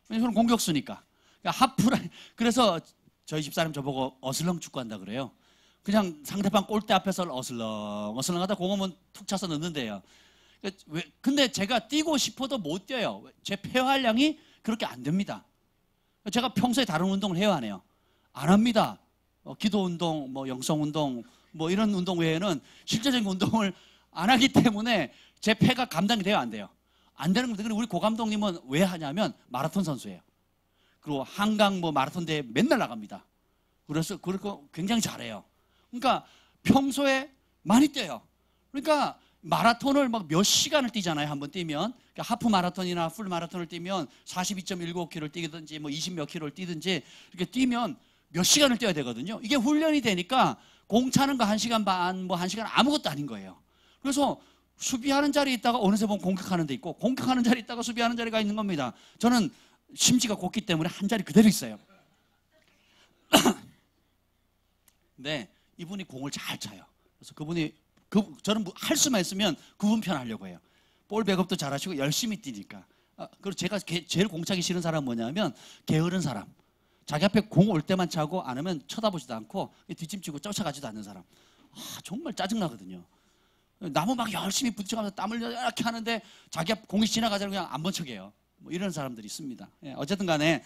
저는 공격수니까. 그러니까 하프라인. 그래서 저희 집사람 저보고 어슬렁 축구한다 그래요. 그냥 상대방 골대 앞에서 어슬렁 하다 공 오면 툭 차서 넣는데요. 근데 제가 뛰고 싶어도 못 뛰어요. 제 폐활량이 그렇게 안 됩니다. 제가 평소에 다른 운동을 해요, 안 해요? 안 합니다. 기도 운동, 뭐 영성 운동, 뭐 이런 운동 외에는 실제적인 운동을 안 하기 때문에 제 폐가 감당이 돼요, 안 돼요? 안 되는 겁니다. 그리고 우리 고 감독님은 왜 하냐면 마라톤 선수예요. 그리고 한강 뭐 마라톤 대회 맨날 나갑니다. 그래서 그리고 굉장히 잘해요. 그러니까 평소에 많이 뛰어요. 그러니까 마라톤을 막 몇 시간을 뛰잖아요. 한번 뛰면. 그러니까 하프 마라톤이나 풀 마라톤을 뛰면 42.195km를 뛰든지 뭐 20 몇 킬로를 뛰든지 이렇게 뛰면 몇 시간을 뛰어야 되거든요. 이게 훈련이 되니까 공 차는 거 1시간 반, 뭐 1시간 아무것도 아닌 거예요. 그래서 수비하는 자리에 있다가 어느새 보면 공격하는 데 있고, 공격하는 자리에 있다가 수비하는 자리가 있는 겁니다. 저는 심지가 곱기 때문에 한 자리 그대로 있어요. 근데 이분이 공을 잘 차요. 그래서 저는 할 수만 있으면 그분 편 하려고 해요. 볼 백업도 잘하시고 열심히 뛰니까. 그리고 제가 제일 공 차기 싫은 사람은 뭐냐면 게으른 사람. 자기 앞에 공 올 때만 차고 안 하면 쳐다보지도 않고 뒷짐지고 쫓아가지도 않는 사람. 정말 짜증나거든요. 나무 막 열심히 부딪혀가면서 땀을 이렇게 하는데 자기 앞 공이 지나가자고 그냥 안 번쩍해요. 뭐 이런 사람들이 있습니다. 어쨌든 간에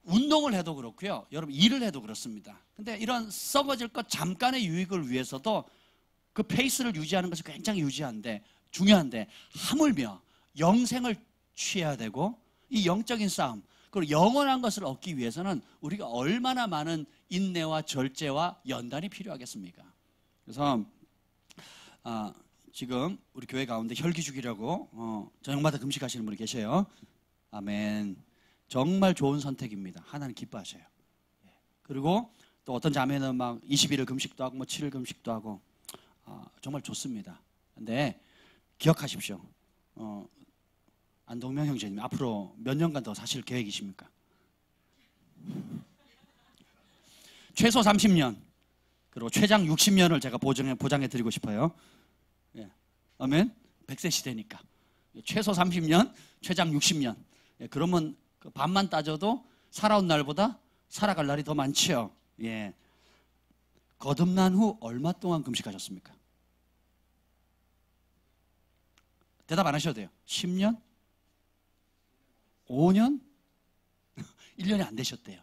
운동을 해도 그렇고요. 여러분 일을 해도 그렇습니다. 근데 이런 썩어질 것 잠깐의 유익을 위해서도 그 페이스를 유지하는 것이 굉장히 중요한데 하물며 영생을 취해야 되고 이 영적인 싸움 그리고 영원한 것을 얻기 위해서는 우리가 얼마나 많은 인내와 절제와 연단이 필요하겠습니까? 그래서 지금 우리 교회 가운데 혈기주기라고 저녁마다 금식하시는 분이 계셔요. 아멘. 정말 좋은 선택입니다. 하나님 기뻐하셔요. 그리고 또 어떤 자매는 막 20일을 금식도 하고 뭐 7일 금식도 하고 정말 좋습니다. 근데 기억하십시오. 안동명 형제님 앞으로 몇 년간 더 사실 계획이십니까? 최소 30년 그리고 최장 60년을 제가 보장해 드리고 싶어요. 아멘. 100세 시대니까 최소 30년 최장 60년. 그러면 그 반만 따져도 살아온 날보다 살아갈 날이 더 많지요. 거듭난 후 얼마 동안 금식하셨습니까? 대답 안 하셔도 돼요. 10년? 5년? 1년이 안 되셨대요.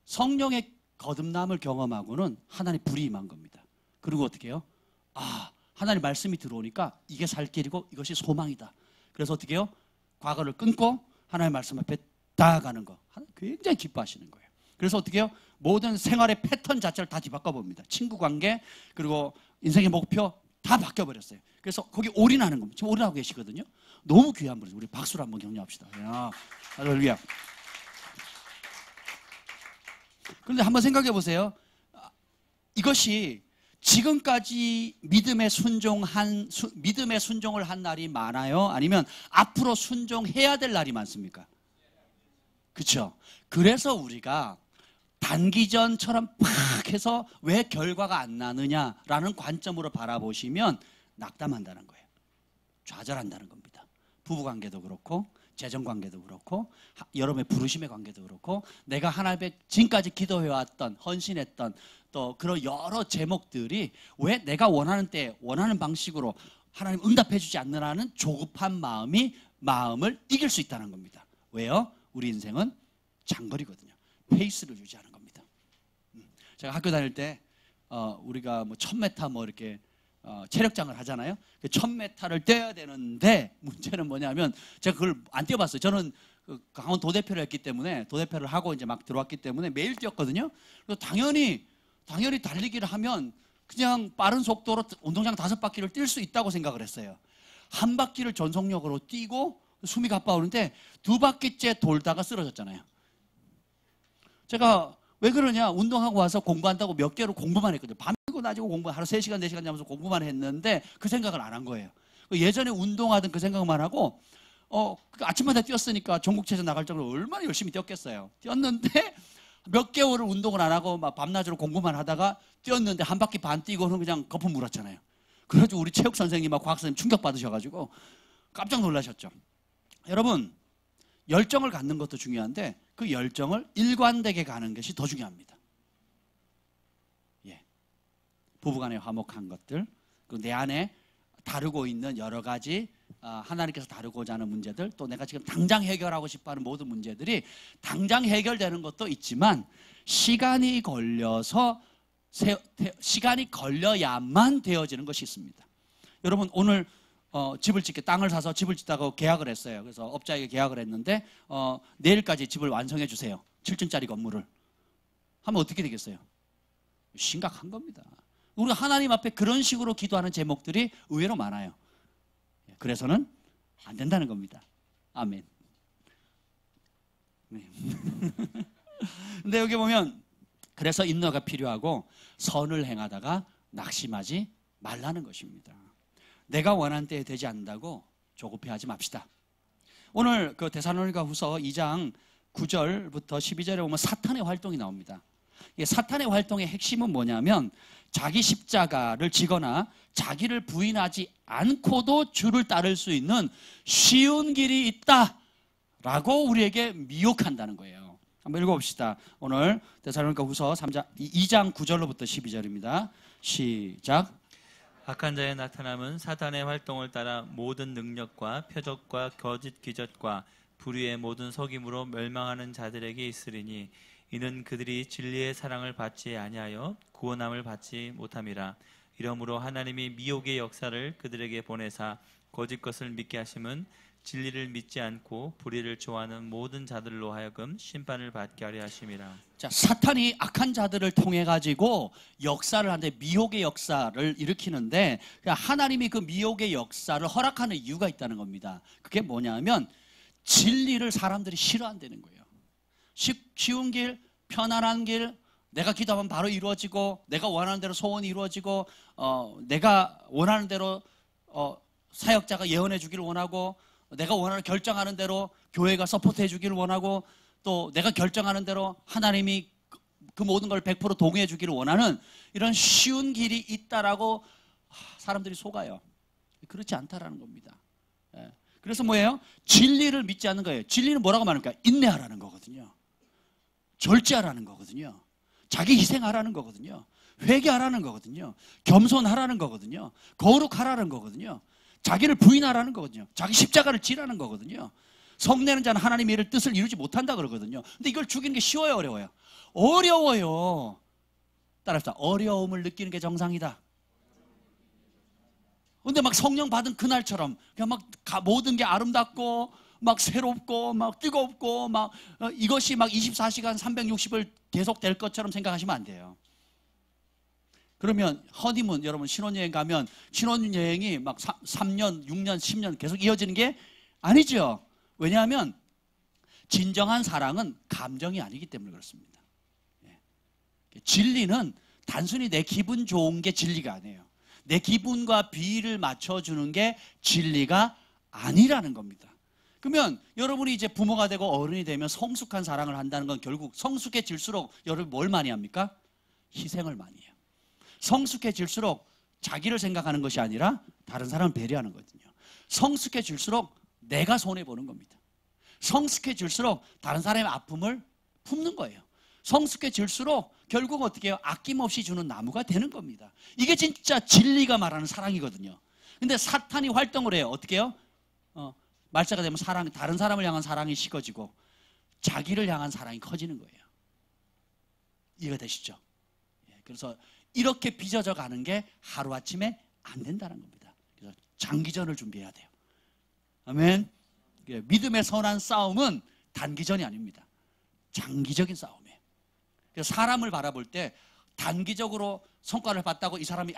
성령의 거듭남을 경험하고는 하나님 불이 임한 겁니다. 그리고 어떻게 해요? 하나님 말씀이 들어오니까 이게 살 길이고 이것이 소망이다. 그래서 어떻게 해요? 과거를 끊고 하나님의 말씀 앞에 나아가는 거 굉장히 기뻐하시는 거예요. 그래서 어떻게 해요? 모든 생활의 패턴 자체를 다 뒤바꿔봅니다. 친구 관계 그리고 인생의 목표 다 바뀌어버렸어요. 그래서 거기 올인하는 겁니다. 지금 올인하고 계시거든요. 너무 귀한 분이죠. 우리 박수로 한번 격려합시다. 할렐루야. 그런데 한번 생각해 보세요. 이것이 지금까지 믿음에 순종을 한 날이 많아요? 아니면 앞으로 순종해야 될 날이 많습니까? 그렇죠? 그래서 우리가 단기전처럼 팍 해서 왜 결과가 안 나느냐라는 관점으로 바라보시면 낙담한다는 거예요. 좌절한다는 겁니다. 부부관계도 그렇고 재정관계도 그렇고 여러분의 부르심의 관계도 그렇고 내가 하나님께 지금까지 기도해왔던 헌신했던 또 그런 여러 제목들이 왜 내가 원하는 때 원하는 방식으로 하나님 응답해 주지 않느라는 조급한 마음을 이길 수 있다는 겁니다. 왜요? 우리 인생은 장거리거든요. 페이스를 유지하는 겁니다. 제가 학교 다닐 때 우리가 뭐 1000m 뭐 이렇게 체력장을 하잖아요. 그 1000m를 뛰어야 되는데 문제는 뭐냐면 제가 그걸 안 뛰어봤어요. 저는 강원 도대표를 했기 때문에 도대표를 하고 이제 막 들어왔기 때문에 매일 뛰었거든요. 그래서 당연히 달리기를 하면 그냥 빠른 속도로 운동장 5바퀴를 뛸 수 있다고 생각을 했어요. 한 바퀴를 전속력으로 뛰고 숨이 가빠오는데 2바퀴째 돌다가 쓰러졌잖아요. 제가 왜 그러냐, 운동하고 와서 공부한다고 몇 개로 공부만 했거든요. 밤이고 낮이고 하루 3시간 4시간 자면서 공부만 했는데 그 생각을 안 한 거예요. 예전에 운동하던 그 생각만 하고 아침마다 뛰었으니까 전국체전 나갈 정도로 얼마나 열심히 뛰었겠어요. 뛰었는데 몇 개월을 운동을 안 하고 막 밤낮으로 공부만 하다가 뛰었는데 한 바퀴 반 뛰고는 그냥 거품 물었잖아요. 그래가지고 우리 체육 선생님하고 과학 선생님 충격 받으셔가지고 깜짝 놀라셨죠. 여러분, 열정을 갖는 것도 중요한데 그 열정을 일관되게 가는 것이 더 중요합니다. 부부간의 화목한 것들, 그리고 내 안에 다루고 있는 여러 가지 하나님께서 다루고자 하는 문제들, 또 내가 지금 당장 해결하고 싶어하는 모든 문제들이 당장 해결되는 것도 있지만 시간이 걸려야만 되어지는 것이 있습니다. 여러분, 오늘 땅을 사서 집을 짓다가 계약을 했어요. 그래서 업자에게 계약을 했는데 내일까지 집을 완성해 주세요. 7층짜리 건물을 하면 어떻게 되겠어요? 심각한 겁니다. 우리가 하나님 앞에 그런 식으로 기도하는 제목들이 의외로 많아요. 그래서는 안 된다는 겁니다. 아멘. 네. 근데 여기 보면 그래서 인내가 필요하고 선을 행하다가 낙심하지 말라는 것입니다. 내가 원하는 때에 되지 않는다고 조급해하지 맙시다. 오늘 그 데살로니가후서 2장 9절부터 12절에 보면 사탄의 활동이 나옵니다. 사탄의 활동의 핵심은 뭐냐면 자기 십자가를 지거나 자기를 부인하지 않고도 주를 따를 수 있는 쉬운 길이 있다라고 우리에게 미혹한다는 거예요. 한번 읽어봅시다. 오늘 데살로니가후서 2장 9절로부터 12절입니다. 시작. 악한 자의 나타남은 사탄의 활동을 따라 모든 능력과 표적과 거짓 기적과 불의의 모든 속임으로 멸망하는 자들에게 있으리니 이는 그들이 진리의 사랑을 받지 아니하여 구원함을 받지 못함이라. 이러므로 하나님이 미혹의 역사를 그들에게 보내사 거짓 것을 믿게 하심은 진리를 믿지 않고 불의를 좋아하는 모든 자들로 하여금 심판을 받게 하려 하심이라. 자, 사탄이 악한 자들을 통해 가지고 역사를 하는데 미혹의 역사를 일으키는데 하나님이 그 미혹의 역사를 허락하는 이유가 있다는 겁니다. 그게 뭐냐면 진리를 사람들이 싫어한다는 거예요. 쉬운 길, 편안한 길, 내가 기도하면 바로 이루어지고 내가 원하는 대로 소원이 이루어지고 내가 원하는 대로 사역자가 예언해 주기를 원하고 내가 원하는 결정하는 대로 교회가 서포트해 주기를 원하고 또 내가 결정하는 대로 하나님이 그 모든 걸 100% 동의해 주기를 원하는 이런 쉬운 길이 있다라고 사람들이 속아요. 그렇지 않다라는 겁니다. 그래서 뭐예요? 진리를 믿지 않는 거예요. 진리는 뭐라고 말합니까? 인내하라는 거거든요. 절제하라는 거거든요. 자기 희생하라는 거거든요. 회개하라는 거거든요. 겸손하라는 거거든요. 거룩하라는 거거든요. 자기를 부인하라는 거거든요. 자기 십자가를 지라는 거거든요. 성내는 자는 하나님의 일을 뜻을 이루지 못한다 그러거든요. 근데 이걸 죽이는 게 쉬워요, 어려워요? 어려워요. 따라합시다. 어려움을 느끼는 게 정상이다. 근데 막 성령 받은 그날처럼 그냥 막 모든 게 아름답고 막 새롭고 막 뜨겁고 막 이것이 막 24시간 360을 계속 될 것처럼 생각하시면 안 돼요. 그러면 허니문, 여러분 신혼여행 가면 신혼여행이 막 3년, 6년, 10년 계속 이어지는 게 아니죠. 왜냐하면 진정한 사랑은 감정이 아니기 때문에 그렇습니다. 진리는 단순히 내 기분 좋은 게 진리가 아니에요. 내 기분과 비를 맞춰주는 게 진리가 아니라는 겁니다. 그러면 여러분이 이제 부모가 되고 어른이 되면 성숙한 사랑을 한다는 건 결국 성숙해질수록 여러분 뭘 많이 합니까? 희생을 많이 해요. 성숙해질수록 자기를 생각하는 것이 아니라 다른 사람을 배려하는 거거든요. 성숙해질수록 내가 손해보는 겁니다. 성숙해질수록 다른 사람의 아픔을 품는 거예요. 성숙해질수록 결국 어떻게 해요? 아낌없이 주는 나무가 되는 겁니다. 이게 진짜 진리가 말하는 사랑이거든요. 근데 사탄이 활동을 해요. 어떻게 해요? 말세가 되면 다른 사람을 향한 사랑이 식어지고 자기를 향한 사랑이 커지는 거예요. 이해가 되시죠? 그래서 이렇게 빚어져 가는 게 하루아침에 안 된다는 겁니다. 그래서 장기전을 준비해야 돼요. 아멘. 믿음의 선한 싸움은 단기전이 아닙니다. 장기적인 싸움이에요. 그래서 사람을 바라볼 때 단기적으로 성과를 봤다고 이 사람이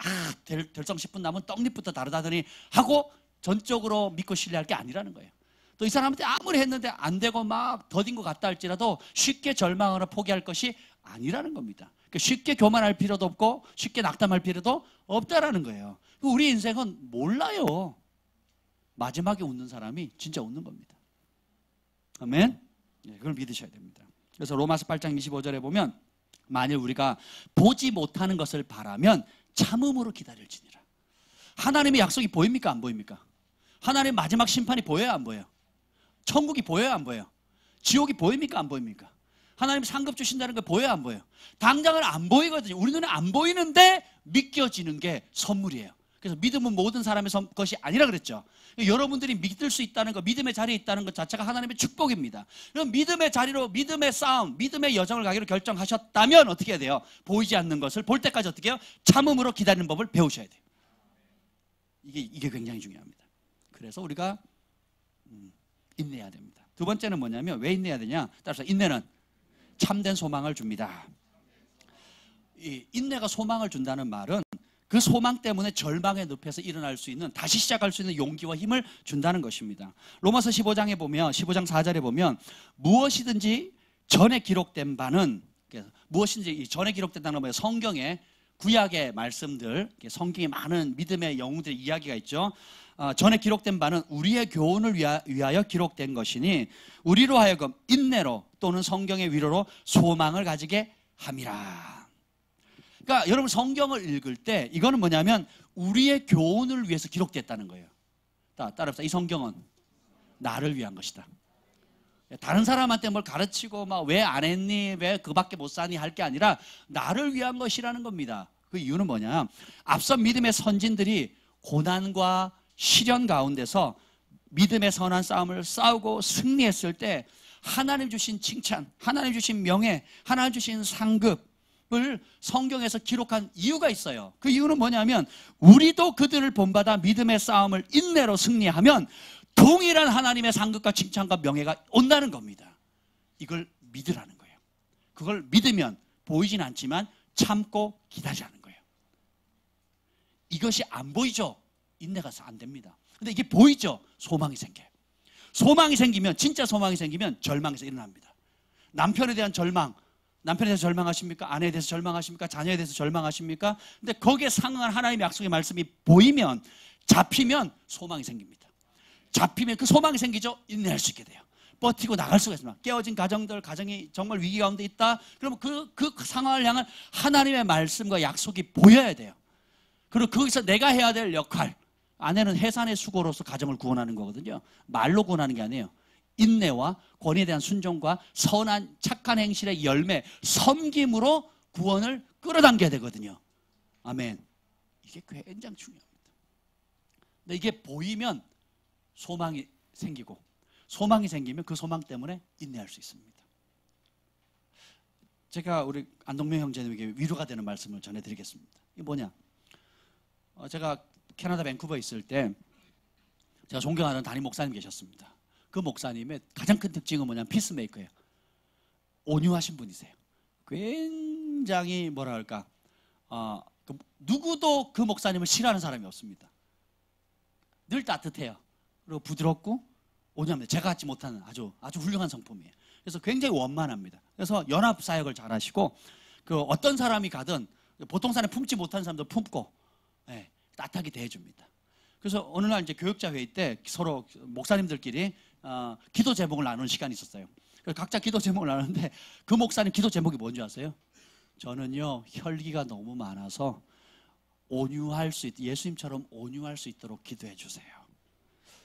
될성 싶은 나면 떡잎부터 다르다더니 하고 전적으로 믿고 신뢰할 게 아니라는 거예요. 또 이 사람한테 아무리 했는데 안 되고 막 더딘 것 같다 할지라도 쉽게 절망하거나 포기할 것이 아니라는 겁니다. 쉽게 교만할 필요도 없고 쉽게 낙담할 필요도 없다라는 거예요. 우리 인생은 몰라요. 마지막에 웃는 사람이 진짜 웃는 겁니다. 아멘? 그걸 믿으셔야 됩니다. 그래서 로마서 8장 25절에 보면 만일 우리가 보지 못하는 것을 바라면 참음으로 기다릴지니라. 하나님의 약속이 보입니까? 안 보입니까? 하나님의 마지막 심판이 보여요? 안 보여요? 천국이 보여요? 안 보여요? 지옥이 보입니까? 안 보입니까? 하나님 상급 주신다는 게 보여요? 안 보여요? 당장은 안 보이거든요. 우리 눈에 안 보이는데 믿겨지는 게 선물이에요. 그래서 믿음은 모든 사람의 것이 아니라 그랬죠. 여러분들이 믿을 수 있다는 것, 믿음의 자리에 있다는 것 자체가 하나님의 축복입니다. 그럼 믿음의 자리로 믿음의 싸움, 믿음의 여정을 가기로 결정하셨다면 어떻게 해야 돼요? 보이지 않는 것을 볼 때까지 어떻게 해요? 참음으로 기다리는 법을 배우셔야 돼요. 이게 굉장히 중요합니다. 그래서 우리가 인내해야 됩니다. 두 번째는 뭐냐면 왜 인내해야 되냐? 따라서 인내는 참된 소망을 줍니다. 이 인내가 소망을 준다는 말은 그 소망 때문에 절망의 늪에서 일어날 수 있는, 다시 시작할 수 있는 용기와 힘을 준다는 것입니다. 로마서 15장에 보면, 15장 4절에 보면 무엇이든지 전에 기록된 바는, 무엇인지 전에 기록된다는 건 뭐예요? 성경에 구약의 말씀들, 성경에 많은 믿음의 영웅들의 이야기가 있죠. 전에 기록된 바는 우리의 교훈을 위하여 기록된 것이니 우리로 하여금 인내로 또는 성경의 위로로 소망을 가지게 함이라. 그러니까 여러분 성경을 읽을 때 이거는 뭐냐면 우리의 교훈을 위해서 기록됐다는 거예요. 따라합시다. 이 성경은 나를 위한 것이다. 다른 사람한테 뭘 가르치고 막 왜 안 했니, 왜 그밖에 못 사니 할 게 아니라 나를 위한 것이라는 겁니다. 그 이유는 뭐냐? 앞서 믿음의 선진들이 고난과 시련 가운데서 믿음의 선한 싸움을 싸우고 승리했을 때 하나님 주신 칭찬, 하나님 주신 명예, 하나님 주신 상급을 성경에서 기록한 이유가 있어요. 그 이유는 뭐냐면 우리도 그들을 본받아 믿음의 싸움을 인내로 승리하면 동일한 하나님의 상급과 칭찬과 명예가 온다는 겁니다. 이걸 믿으라는 거예요. 그걸 믿으면 보이진 않지만 참고 기다리라는 거예요. 이것이 안 보이죠? 인내가 안 됩니다. 근데 이게 보이죠? 소망이 생겨요. 소망이 생기면, 진짜 소망이 생기면 절망에서 일어납니다. 남편에 대한 절망, 남편에 대해서 절망하십니까? 아내에 대해서 절망하십니까? 자녀에 대해서 절망하십니까? 근데 거기에 상응한 하나님의 약속의 말씀이 보이면, 잡히면 소망이 생깁니다. 잡히면 그 소망이 생기죠? 인내할 수 있게 돼요. 버티고 나갈 수가 있습니다. 깨어진 가정들, 가정이 정말 위기 가운데 있다. 그러면 그 상황을 향한 하나님의 말씀과 약속이 보여야 돼요. 그리고 거기서 내가 해야 될 역할, 아내는 해산의 수고로서 가정을 구원하는 거거든요. 말로 구원하는 게 아니에요. 인내와 권위에 대한 순종과 선한 착한 행실의 열매, 섬김으로 구원을 끌어당겨야 되거든요. 아멘. 이게 굉장히 중요합니다. 근데 이게 보이면 소망이 생기고, 소망이 생기면 그 소망 때문에 인내할 수 있습니다. 제가 우리 안동명 형제님에게 위로가 되는 말씀을 전해드리겠습니다. 이게 뭐냐? 제가 캐나다 밴쿠버에 있을 때 제가 존경하는 담임 목사님 계셨습니다. 그 목사님의 가장 큰 특징은 뭐냐면 피스메이커예요. 온유하신 분이세요. 굉장히 뭐라 할까, 누구도 그 목사님을 싫어하는 사람이 없습니다. 늘 따뜻해요. 그리고 부드럽고 온유합니다. 제가 갖지 못하는 아주 훌륭한 성품이에요. 그래서 굉장히 원만합니다. 그래서 연합 사역을 잘하시고, 그 어떤 사람이 가든 보통 사람이 품지 못하는 사람도 품고, 네, 따뜻하게 대해줍니다. 그래서 어느 날 이제 교육자 회의 때 서로 목사님들끼리 기도 제목을 나누는 시간이 있었어요. 그래서 각자 기도 제목을 나누는데 그 목사님 기도 제목이 뭔지 아세요? 저는요, 혈기가 너무 많아서 예수님처럼 온유할 수 있도록 기도해 주세요.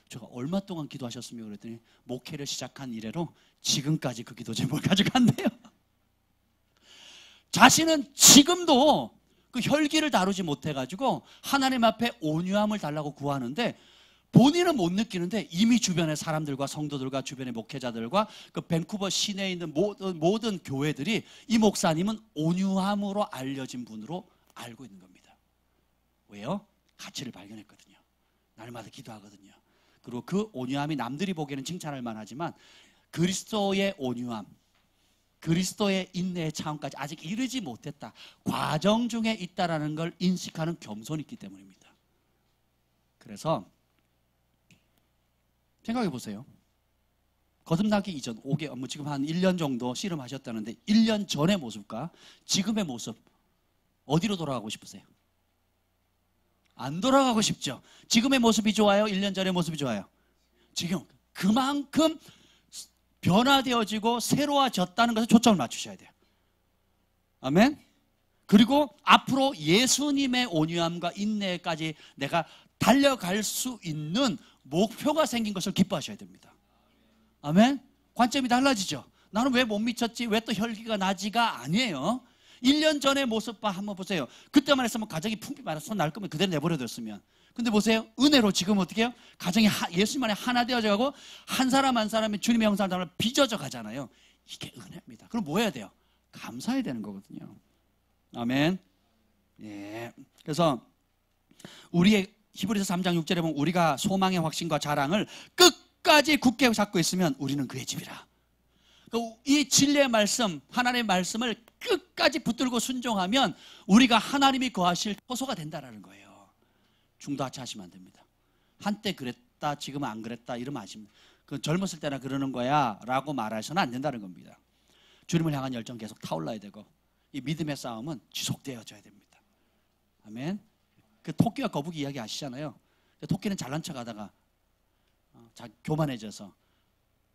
제가 얼마 동안 기도하셨습니까? 그랬더니 목회를 시작한 이래로 지금까지 그 기도 제목을 가져간대요. 자신은 지금도 그 혈기를 다루지 못해가지고 하나님 앞에 온유함을 달라고 구하는데 본인은 못 느끼는데 이미 주변의 사람들과 성도들과 주변의 목회자들과 그 밴쿠버 시내에 있는 모든 교회들이 이 목사님은 온유함으로 알려진 분으로 알고 있는 겁니다. 왜요? 가치를 발견했거든요. 날마다 기도하거든요. 그리고 그 온유함이 남들이 보기에는 칭찬할 만하지만 그리스도의 온유함, 그리스도의 인내의 차원까지 아직 이르지 못했다, 과정 중에 있다라는 걸 인식하는 겸손이 있기 때문입니다. 그래서 생각해 보세요. 거듭나기 이전 5개월, 지금 한 1년 정도 씨름하셨다는데 1년 전의 모습과 지금의 모습 어디로 돌아가고 싶으세요? 안 돌아가고 싶죠. 지금의 모습이 좋아요? 1년 전의 모습이 좋아요? 지금 그만큼 변화되어지고 새로워졌다는 것에 초점을 맞추셔야 돼요. 아멘. 그리고 앞으로 예수님의 온유함과 인내까지 내가 달려갈 수 있는 목표가 생긴 것을 기뻐하셔야 됩니다. 아멘. 관점이 달라지죠. 나는 왜 못 미쳤지? 왜 또 혈기가 나지가 아니에요. 1년 전의 모습 한번 보세요. 그때만 했으면 가정이 풍비 많아서 손 날 거면 그대로 내버려뒀으면. 근데 보세요. 은혜로 지금 어떻게 해요? 가정이 예수님 안에 하나 되어져 가고 한 사람 한 사람이 주님의 형상을 담아 빚어져 가잖아요. 이게 은혜입니다. 그럼 뭐 해야 돼요? 감사해야 되는 거거든요. 아멘. 예. 그래서 우리의 히브리서 3장 6절에 보면 우리가 소망의 확신과 자랑을 끝까지 굳게 잡고 있으면 우리는 그의 집이라. 이 진리의 말씀, 하나님의 말씀을 끝까지 붙들고 순종하면 우리가 하나님이 거하실 토소가 된다는 거예요. 중도하차하시면 안 됩니다. 한때 그랬다, 지금은 안 그랬다 이러면 아십니다. 그 젊었을 때나 그러는 거야 라고 말하셔는 안 된다는 겁니다. 주님을 향한 열정 계속 타올라야 되고 이 믿음의 싸움은 지속되어져야 됩니다. 아멘. 그 토끼와 거북이 이야기 아시잖아요. 토끼는 잘난 척 하다가 교만해져서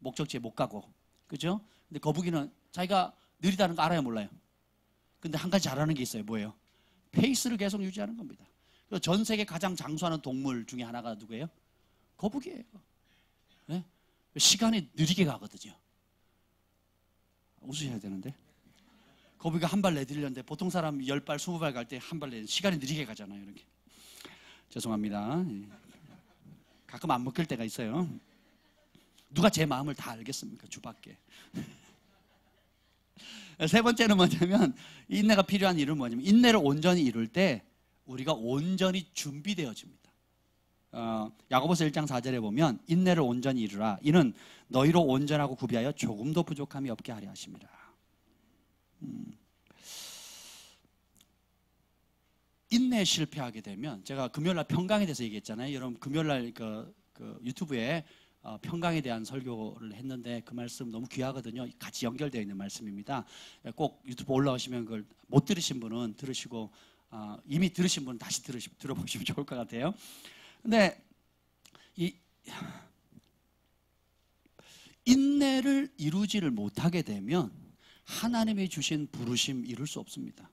목적지에 못 가고, 그죠? 근데 거북이는 자기가 느리다는 거 알아요, 몰라요? 근데 한 가지 잘하는 게 있어요. 뭐예요? 페이스를 계속 유지하는 겁니다. 전 세계 가장 장수하는 동물 중에 하나가 누구예요? 거북이에요. 네? 시간이 느리게 가거든요. 웃으셔야 되는데. 거북이가 한 발 내디려는데 보통 사람 10발, 20발 갈 때 한 발 내디 시간이 느리게 가잖아요. 이렇게. 죄송합니다. 가끔 안 먹힐 때가 있어요. 누가 제 마음을 다 알겠습니까? 주밖에. 세 번째는 뭐냐면, 인내가 필요한 일은 뭐냐면, 인내를 온전히 이룰 때 우리가 온전히 준비되어집니다. 야고보서 1장 4절에 보면 인내를 온전히 이루라. 이는 너희로 온전하고 구비하여 조금도 부족함이 없게 하려 하심이라. 인내에 실패하게 되면, 제가 금요일날 평강에 대해서 얘기했잖아요. 여러분 금요일날 그 유튜브에 평강에 대한 설교를 했는데 그 말씀 너무 귀하거든요. 같이 연결되어 있는 말씀입니다. 꼭 유튜브 올라오시면 그걸 못 들으신 분은 들으시고, 이미 들으신 분은 다시 들어보시면 좋을 것 같아요. 근데 이 인내를 이루지를 못하게 되면 하나님이 주신 부르심 이룰 수 없습니다.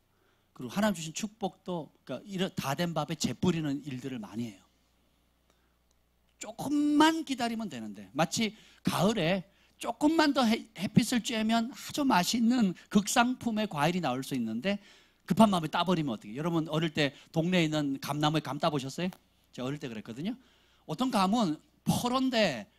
그리고 하나님 주신 축복도, 그러니까 다 된 밥에 재 뿌리는 일들을 많이 해요. 조금만 기다리면 되는데, 마치 가을에 조금만 더 햇빛을 쬐면 아주 맛있는 극상품의 과일이 나올 수 있는데 급한 마음에 따버리면 어떻게? 여러분 어릴 때 동네에 있는 감나무에 감 따보셨어요? 제가 어릴 때 그랬거든요. 어떤 감은 퍼런데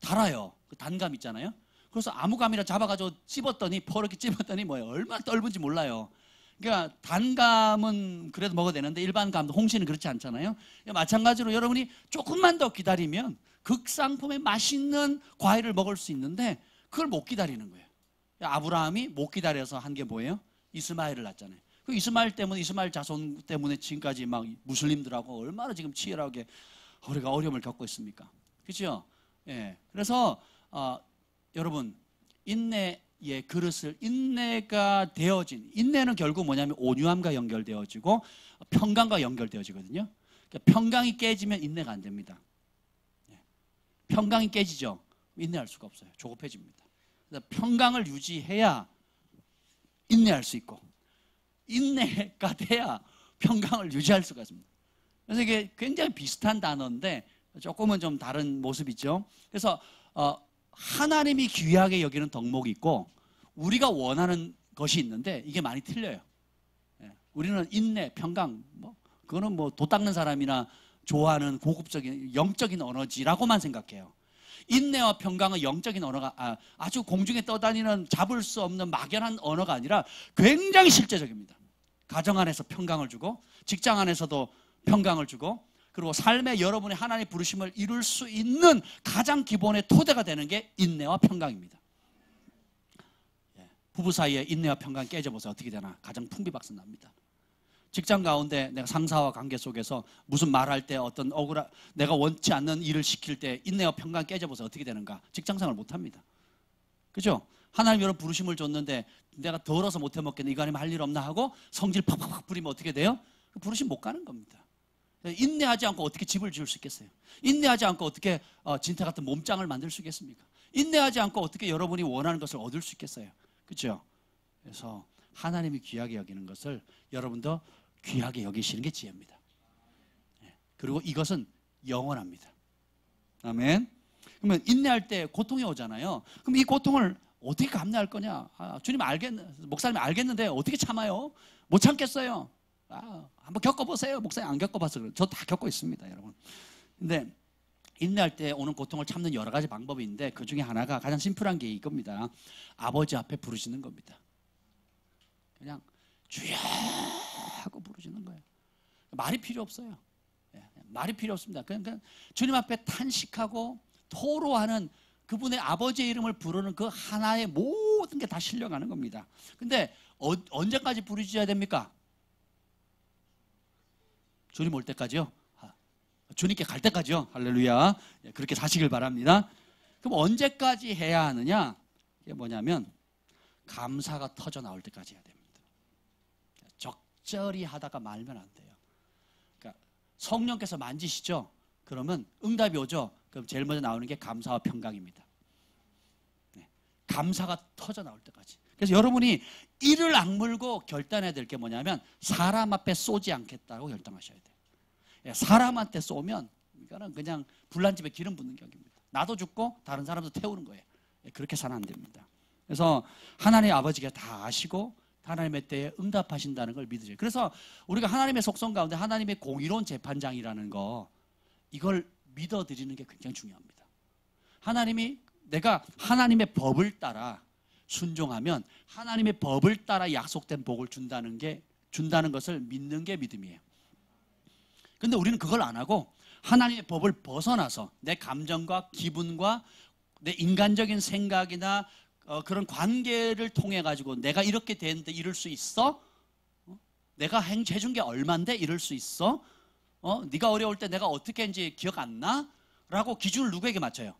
달아요. 그 단감 있잖아요. 그래서 아무 감이나 잡아가지고 찝었더니, 퍼렇게 찝었더니 뭐예요? 얼마나 떫은지 몰라요. 그러니까 단감은 그래도 먹어도 되는데 일반 감도, 홍시는 그렇지 않잖아요. 마찬가지로 여러분이 조금만 더 기다리면 극상품의 맛있는 과일을 먹을 수 있는데 그걸 못 기다리는 거예요. 아브라함이 못 기다려서 한 게 뭐예요? 이스마엘을 낳았잖아요. 그 이스마엘 때문에, 이스마엘 자손 때문에 지금까지 막 무슬림들하고 얼마나 지금 치열하게 우리가 어려움을 겪고 있습니까? 그렇죠? 예. 그래서 여러분, 인내의 그릇을, 인내가 되어진, 인내는 결국 뭐냐면 온유함과 연결되어지고 평강과 연결되어지거든요. 그러니까 평강이 깨지면 인내가 안 됩니다. 평강이 깨지죠. 인내할 수가 없어요. 조급해집니다. 그래서 평강을 유지해야 인내할 수 있고, 인내가 돼야 평강을 유지할 수가 있습니다. 그래서 이게 굉장히 비슷한 단어인데 조금은 좀 다른 모습이죠. 그래서 하나님이 귀하게 여기는 덕목이 있고 우리가 원하는 것이 있는데 이게 많이 틀려요. 우리는 인내, 평강, 그거는 도 닦는 사람이나 좋아하는 고급적인 영적인 언어지라고만 생각해요. 인내와 평강은 영적인 언어가 아주 공중에 떠다니는 잡을 수 없는 막연한 언어가 아니라 굉장히 실제적입니다. 가정 안에서 평강을 주고, 직장 안에서도 평강을 주고, 그리고 삶에 여러분의 하나님의 부르심을 이룰 수 있는 가장 기본의 토대가 되는 게 인내와 평강입니다. 부부 사이에 인내와 평강이 깨져보세요. 어떻게 되나? 가장 풍비박산 납니다. 직장 가운데 내가 상사와 관계 속에서 무슨 말할 때 어떤 내가 원치 않는 일을 시킬 때 인내와 평강이 깨져보세요. 어떻게 되는가? 직장생활 못합니다. 그죠? 하나님 여러분 부르심을 줬는데 내가 더러서 못해 먹겠네, 이거 아니면 할 일 없나 하고 성질 팍팍팍 부리면 어떻게 돼요? 부르심 못 가는 겁니다. 인내하지 않고 어떻게 집을 지을 수 있겠어요? 인내하지 않고 어떻게 진태 같은 몸짱을 만들 수 있겠습니까? 인내하지 않고 어떻게 여러분이 원하는 것을 얻을 수 있겠어요? 그렇죠? 그래서 하나님이 귀하게 여기는 것을 여러분도 귀하게 여기시는 게 지혜입니다. 그리고 이것은 영원합니다. 아멘. 그러면 인내할 때 고통이 오잖아요. 그럼 이 고통을 어떻게 감내할 거냐? 주님 목사님 알겠는데 어떻게 참아요? 못 참겠어요. 한번 겪어보세요. 목사님 안 겪어봐서 그래요. 저 다 겪고 있습니다, 여러분. 근데 인내할 때 오는 고통을 참는 여러 가지 방법이 있는데 그 중에 하나가 가장 심플한 게 이겁니다. 아버지 앞에 부르시는 겁니다. 그냥 주여 하고 부르시는 거예요. 말이 필요 없어요. 말이 필요 없습니다. 그러니까 주님 앞에 탄식하고 토로하는 그분의 아버지의 이름을 부르는 그 하나의 모든 게 다 실려가는 겁니다. 근데 언제까지 부르셔야 됩니까? 주님 올 때까지요? 주님께 갈 때까지요? 할렐루야. 그렇게 사시길 바랍니다. 그럼 언제까지 해야 하느냐? 이게 뭐냐면 감사가 터져 나올 때까지 해야 됩니다. 적절히 하다가 말면 안 돼요. 성령께서 만지시죠? 그러면 응답이 오죠? 그럼 제일 먼저 나오는 게 감사와 평강입니다. 네. 감사가 터져 나올 때까지. 그래서 여러분이 이를 악물고 결단해야 될 게 뭐냐면 사람 앞에 쏘지 않겠다고 결정하셔야 돼요. 예, 사람한테 쏘면 이거는 그냥 불난 집에 기름 붓는 격입니다. 나도 죽고 다른 사람도 태우는 거예요. 예, 그렇게 살면 안 됩니다. 그래서 하나님의 아버지가 다 아시고 하나님의 때에 응답하신다는 걸 믿으세요. 그래서 우리가 하나님의 속성 가운데 하나님의 공의로운 재판장이라는 거, 이걸 믿어드리는 게 굉장히 중요합니다. 하나님이, 내가 하나님의 법을 따라 순종하면 하나님의 법을 따라 약속된 복을 준다는 것을 믿는 게 믿음이에요. 근데 우리는 그걸 안 하고 하나님의 법을 벗어나서 내 감정과 기분과 내 인간적인 생각이나 그런 관계를 통해 가지고 내가 이렇게 되는데 이럴 수 있어? 내가 해준 게 얼만데 이럴 수 있어? 네가 어려울 때 내가 어떻게 했는지 기억 안 나? 라고 기준을 누구에게 맞춰요?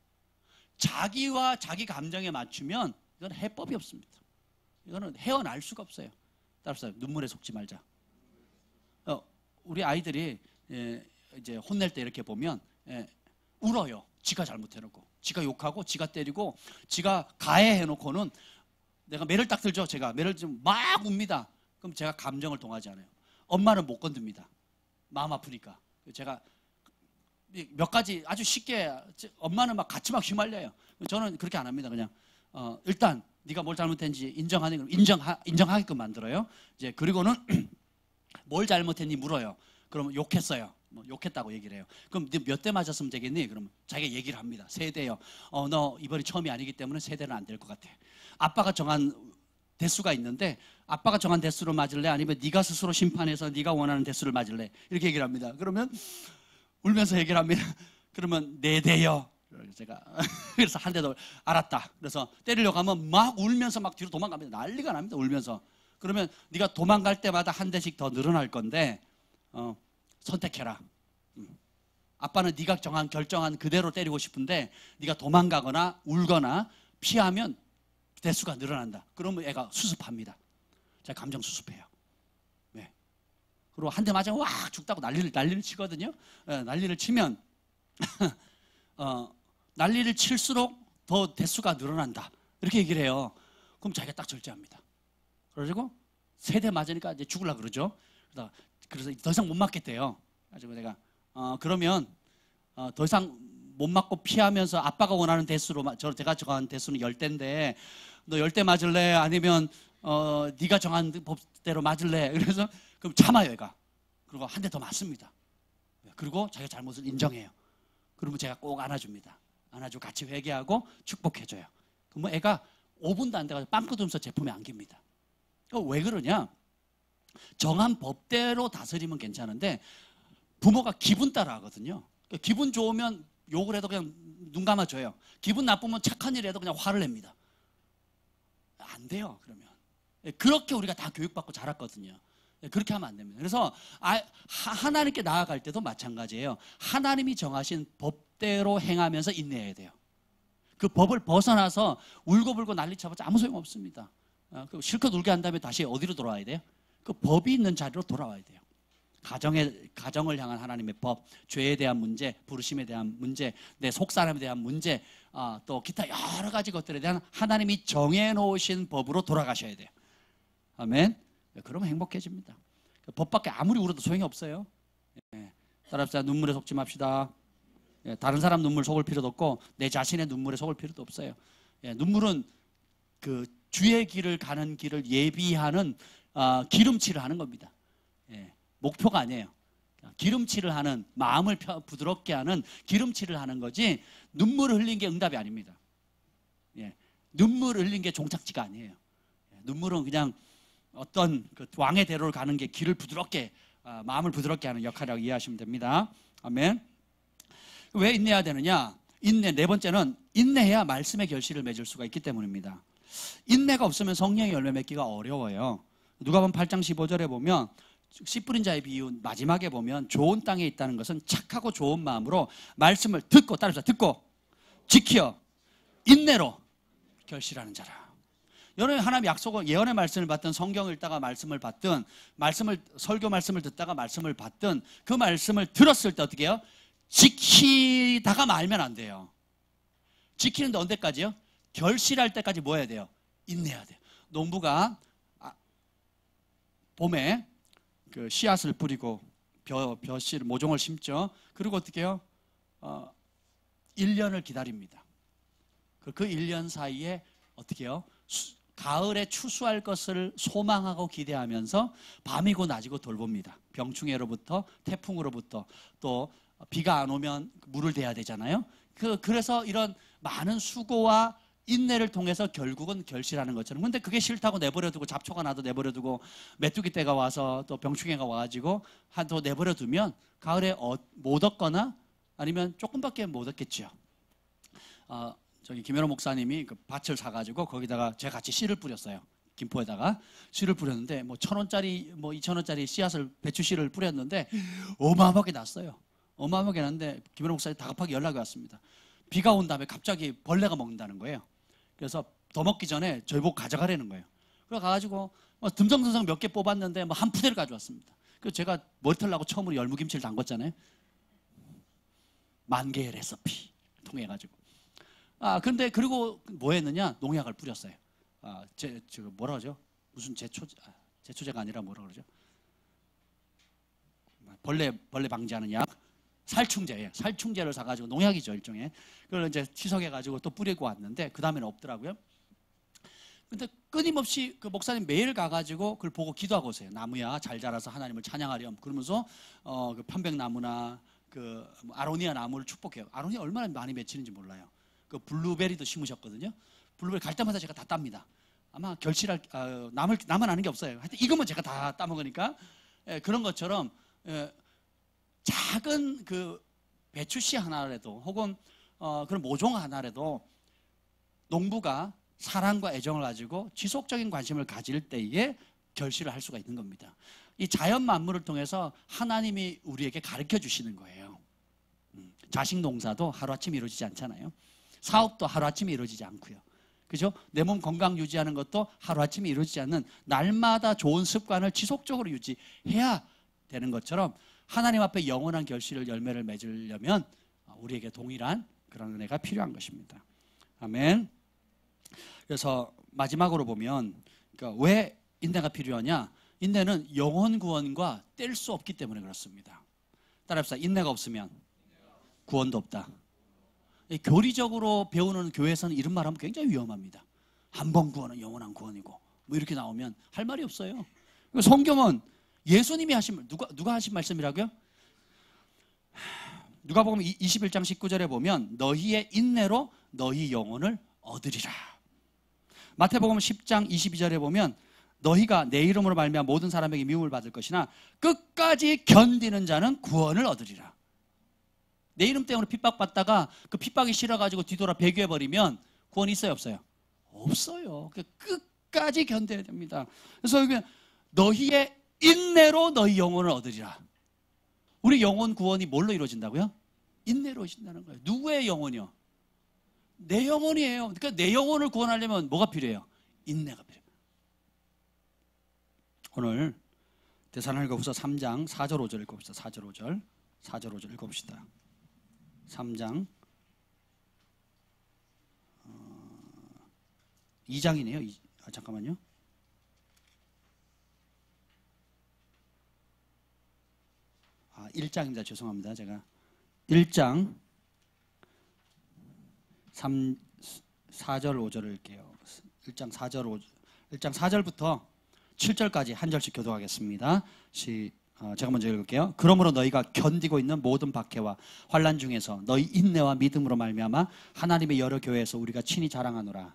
자기와 자기 감정에 맞추면 이건 해법이 없습니다. 이거는 헤어날 수가 없어요. 따라서 눈물에 속지 말자. 우리 아이들이 이제 혼낼 때 이렇게 보면 울어요. 지가 잘못해놓고, 지가 욕하고, 지가 때리고, 지가 가해해놓고는 내가 매를 딱 들죠. 제가 매를 좀 막 웁니다. 그럼 제가 감정을 동하지 않아요. 엄마는 못 건듭니다. 마음 아프니까. 제가 몇 가지 아주 쉽게, 엄마는 막 같이 막 휘말려요. 저는 그렇게 안 합니다. 그냥 일단 네가 뭘 잘못했는지 인정하게끔 만들어요. 이제 그리고는 뭘 잘못했니 물어요. 그러면 욕했어요. 뭐 욕했다고 얘기를 해요. 그럼 네 몇 대 맞았으면 되겠니? 그러면 자기가 얘기를 합니다. 3대요. 너 이번이 처음이 아니기 때문에 3대는 안 될 것 같아. 아빠가 정한 대수가 있는데 아빠가 정한 대수로 맞을래? 아니면 네가 스스로 심판해서 네가 원하는 대수를 맞을래? 이렇게 얘기를 합니다. 그러면 울면서 얘기를 합니다. 그러면 4대요. 제가 그래서 한 대도 알았다. 그래서 때리려고 하면 막 울면서 막 뒤로 도망갑니다. 난리가 납니다. 울면서. 그러면 네가 도망갈 때마다 한 대씩 더 늘어날 건데 선택해라. 아빠는 네가 결정한 그대로 때리고 싶은데 네가 도망가거나 울거나 피하면 대수가 늘어난다. 그러면 애가 수습합니다. 제가 감정 수습해요. 네. 그리고 한 대 맞으면 와 죽다고 난리를 치거든요. 난리를 치면 난리를 칠수록 더 대수가 늘어난다. 이렇게 얘기를 해요. 그럼 자기가 딱 절제합니다. 그래가지고 3대 맞으니까 이제 죽으려고 그러죠. 그래서 더 이상 못 맞겠대요. 가지고 내가 그러면 더 이상 못 맞고 피하면서 아빠가 원하는 대수로 제가 정한 대수는 10대인데 너 10대 맞을래? 아니면 네가 정한 법대로 맞을래? 그래서 그럼 참아요, 얘가. 그리고 한 대 더 맞습니다. 그리고 자기가 잘못을 인정해요. 그러면 제가 꼭 안아줍니다. 안아주고 같이 회개하고 축복해줘요. 그러면 애가 5분도 안 돼가지고 빵 끄두면서 제품에 안깁니다. 왜 그러냐? 정한 법대로 다스리면 괜찮은데 부모가 기분 따라 하거든요. 기분 좋으면 욕을 해도 그냥 눈 감아줘요. 기분 나쁘면 착한 일 해도 그냥 화를 냅니다. 안 돼요, 그러면. 그렇게 우리가 다 교육받고 자랐거든요. 그렇게 하면 안 됩니다. 그래서 하나님께 나아갈 때도 마찬가지예요. 하나님이 정하신 법대로 행하면서 인내해야 돼요. 그 법을 벗어나서 울고불고 난리쳐봤자 아무 소용 없습니다. 실컷 울게 한 다음에 다시 어디로 돌아와야 돼요? 그 법이 있는 자리로 돌아와야 돼요. 가정을 향한 하나님의 법, 죄에 대한 문제, 부르심에 대한 문제, 내 속사람에 대한 문제, 또 기타 여러 가지 것들에 대한 하나님이 정해놓으신 법으로 돌아가셔야 돼요. 아멘. 그러면 행복해집니다. 법밖에 아무리 울어도 소용이 없어요. 따라합시다. 눈물에 속지 맙시다. 다른 사람 눈물 속을 필요도 없고 내 자신의 눈물에 속을 필요도 없어요. 눈물은 그 주의 길을 가는 길을 예비하는 기름칠을 하는 겁니다. 목표가 아니에요. 기름칠을 하는, 마음을 부드럽게 하는 기름칠을 하는 거지 눈물을 흘린 게 응답이 아닙니다. 눈물을 흘린 게 종착지가 아니에요. 눈물은 그냥 어떤 그 왕의 대로를 가는 게 길을 부드럽게, 마음을 부드럽게 하는 역할이라고 이해하시면 됩니다. 아멘. 왜 인내해야 되느냐? 네 번째는 인내해야 말씀의 결실을 맺을 수가 있기 때문입니다. 인내가 없으면 성령의 열매 맺기가 어려워요. 누가복음 8장 15절에 보면 씨 뿌린 자의 비유 마지막에 보면 좋은 땅에 있다는 것은 착하고 좋은 마음으로 말씀을 듣고 지키어 인내로 결실하는 자라. 여러분이 하나님 약속을 예언의 말씀을 받든 성경을 읽다가 말씀을 받든 설교 말씀을 듣다가 말씀을 받든 그 말씀을 들었을 때 어떻게 해요? 지키다가 말면 안 돼요. 지키는데 언제까지요? 결실할 때까지 뭐 해야 돼요? 인내해야 돼요. 농부가 봄에 그 씨앗을 뿌리고 벼씨를 모종을 심죠. 그리고 어떻게 해요? 1년을 기다립니다. 그 1년 사이에 어떻게 해요? 가을에 추수할 것을 소망하고 기대하면서 밤이고 낮이고 돌봅니다. 병충해로부터 태풍으로부터 또 비가 안 오면 물을 대야 되잖아요. 그래서 이런 많은 수고와 인내를 통해서 결국은 결실하는 것처럼. 근데 그게 싫다고 내버려두고 잡초가 나도 내버려두고 메뚜기 떼가 와서 또 병충해가 와가지고 또 내버려두면 가을에 못 얻거나 아니면 조금밖에 못 얻겠죠. 저기 김현호 목사님이 그 밭을 사가지고 거기다가 제가 같이 씨를 뿌렸어요. 김포에다가 씨를 뿌렸는데 뭐 1,000원짜리 뭐 2,000원짜리 씨앗을 배추 씨를 뿌렸는데 어마어마하게 났어요. 어마어마하게 났는데 김현호 목사님 다급하게 연락이 왔습니다. 비가 온 다음에 갑자기 벌레가 먹는다는 거예요. 그래서 더 먹기 전에 저희 보고 가져가라는 거예요. 그래 가가지고 듬성듬성 몇 개 뽑았는데 한 푸대를 가져왔습니다. 그래서 제가 머리 털라고 처음으로 열무김치를 담궜잖아요. 10,000개의 레시피 통해가지고. 근데 그리고 뭐 했느냐? 농약을 뿌렸어요. 뭐라 그러죠? 무슨 제초제가 아니라 뭐라 그러죠? 벌레 방지하는 약. 살충제예요. 살충제를 사가지고 농약이죠, 일종의. 그걸 이제 희석해가지고 또 뿌리고 왔는데 그 다음에는 없더라고요. 근데 끊임없이 그 목사님 매일 가가지고 그걸 보고 기도하고 오세요. 나무야 잘 자라서 하나님을 찬양하렴. 그러면서 그 편백나무나 그 아로니아 나무를 축복해요. 아로니아 얼마나 많이 맺히는지 몰라요. 그 블루베리도 심으셨거든요. 블루베리 갈 때마다 제가 다 땁니다. 아마 결실할 나만 아는 게 없어요. 하여튼 이것만 제가 다 따먹으니까 그런 것처럼. 작은 그 배추씨 하나라도 혹은 그런 모종 하나라도 농부가 사랑과 애정을 가지고 지속적인 관심을 가질 때에 결실을 할 수가 있는 겁니다. 이 자연 만물을 통해서 하나님이 우리에게 가르쳐 주시는 거예요. 자식 농사도 하루아침에 이루어지지 않잖아요. 사업도 하루아침에 이루어지지 않고요. 그죠? 내 몸 건강 유지하는 것도 하루아침에 이루어지지 않는 날마다 좋은 습관을 지속적으로 유지해야 되는 것처럼 하나님 앞에 영원한 결실을 열매를 맺으려면 우리에게 동일한 그런 은혜가 필요한 것입니다. 아멘. 그래서 마지막으로 보면 그러니까 왜 인내가 필요하냐? 인내는 영혼 구원과 뗄 수 없기 때문에 그렇습니다. 따라합시다. 인내가 없으면 구원도 없다. 교리적으로 배우는 교회에서는 이런 말하면 굉장히 위험합니다. 한 번 구원은 영원한 구원이고 뭐 이렇게 나오면 할 말이 없어요. 성경은 예수님이 하신 누가 하신 말씀이라고요? 누가복음 21장 19절에 보면 너희의 인내로 너희 영혼을 얻으리라. 마태복음 10장 22절에 보면 너희가 내 이름으로 말미암아 모든 사람에게 미움을 받을 것이나 끝까지 견디는 자는 구원을 얻으리라. 내 이름 때문에 핍박받다가 그 핍박이 싫어가지고 뒤돌아 배교해버리면 구원이 있어요 없어요? 없어요. 끝까지 견뎌야 됩니다. 그래서 여기 너희의 인내로 너희 영혼을 얻으리라. 우리 영혼 구원이 뭘로 이루어진다고요? 인내로 이루어진다는 거예요. 누구의 영혼이요? 내 영혼이에요. 그러니까 내 영혼을 구원하려면 뭐가 필요해요? 인내가 필요해요. 오늘 데살로니가후서 3장 4절 5절 읽어봅시다. 4절 5절 읽어봅시다. 3장 2장이네요. 잠깐만요. 1장입니다. 죄송합니다. 제가 1장 4절 5절을 읽게요. 1장 4절부터 7절까지 한 절씩 교독하겠습니다. 제가 먼저 읽을게요. 그러므로 너희가 견디고 있는 모든 박해와 환난 중에서 너희 인내와 믿음으로 말미암아 하나님의 여러 교회에서 우리가 친히 자랑하노라.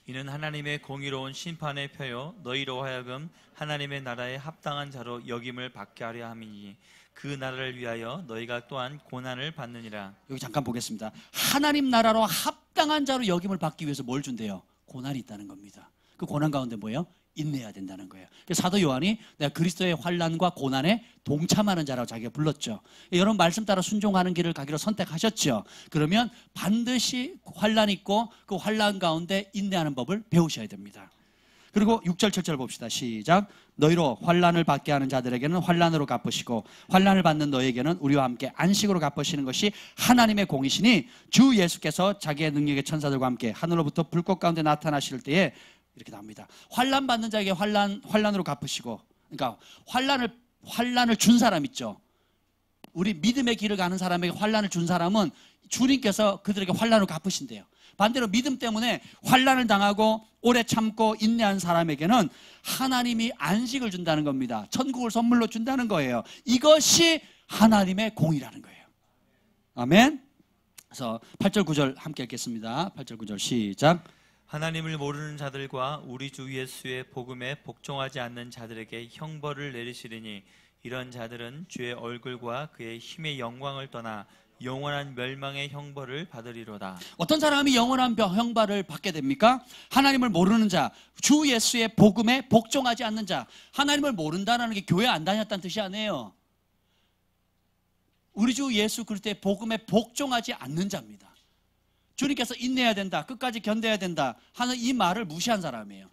이는 하나님의 공의로운 심판의 표요 너희로 하여금 하나님의 나라에 합당한 자로 여김을 받게 하려 함이니 그 나라를 위하여 너희가 또한 고난을 받느니라. 여기 잠깐 보겠습니다. 하나님 나라로 합당한 자로 여김을 받기 위해서 뭘 준대요? 고난이 있다는 겁니다. 그 고난 가운데 뭐예요? 인내해야 된다는 거예요. 사도 요한이 내가 그리스도의 환난과 고난에 동참하는 자라고 자기가 불렀죠. 여러분 말씀 따라 순종하는 길을 가기로 선택하셨죠. 그러면 반드시 환난이 있고 그 환난 가운데 인내하는 법을 배우셔야 됩니다. 그리고 6절 7절 봅시다. 시작. 너희로 환난을 받게 하는 자들에게는 환난으로 갚으시고 환난을 받는 너희에게는 우리와 함께 안식으로 갚으시는 것이 하나님의 공이시니 주 예수께서 자기의 능력의 천사들과 함께 하늘로부터 불꽃 가운데 나타나실 때에 이렇게 나옵니다. 환난 받는 자에게 환난으로 갚으시고, 그러니까 환난을 준 사람 있죠. 우리 믿음의 길을 가는 사람에게 환난을 준 사람은 주님께서 그들에게 환난을 갚으신대요. 반대로 믿음 때문에 환난을 당하고 오래 참고 인내한 사람에게는 하나님이 안식을 준다는 겁니다. 천국을 선물로 준다는 거예요. 이것이 하나님의 공이라는 거예요. 아멘. 그래서 8절 9절 함께 읽겠습니다. 8절 9절 시작. 하나님을 모르는 자들과 우리 주 예수의 복음에 복종하지 않는 자들에게 형벌을 내리시리니 이런 자들은 주의 얼굴과 그의 힘의 영광을 떠나 영원한 멸망의 형벌을 받으리로다. 어떤 사람이 영원한 형벌을 받게 됩니까? 하나님을 모르는 자, 주 예수의 복음에 복종하지 않는 자. 하나님을 모른다는 게 교회 안 다녔다는 뜻이 아니에요. 우리 주 예수 그리스도의 복음에 복종하지 않는 자입니다. 주님께서 인내해야 된다, 끝까지 견뎌야 된다 하는 이 말을 무시한 사람이에요.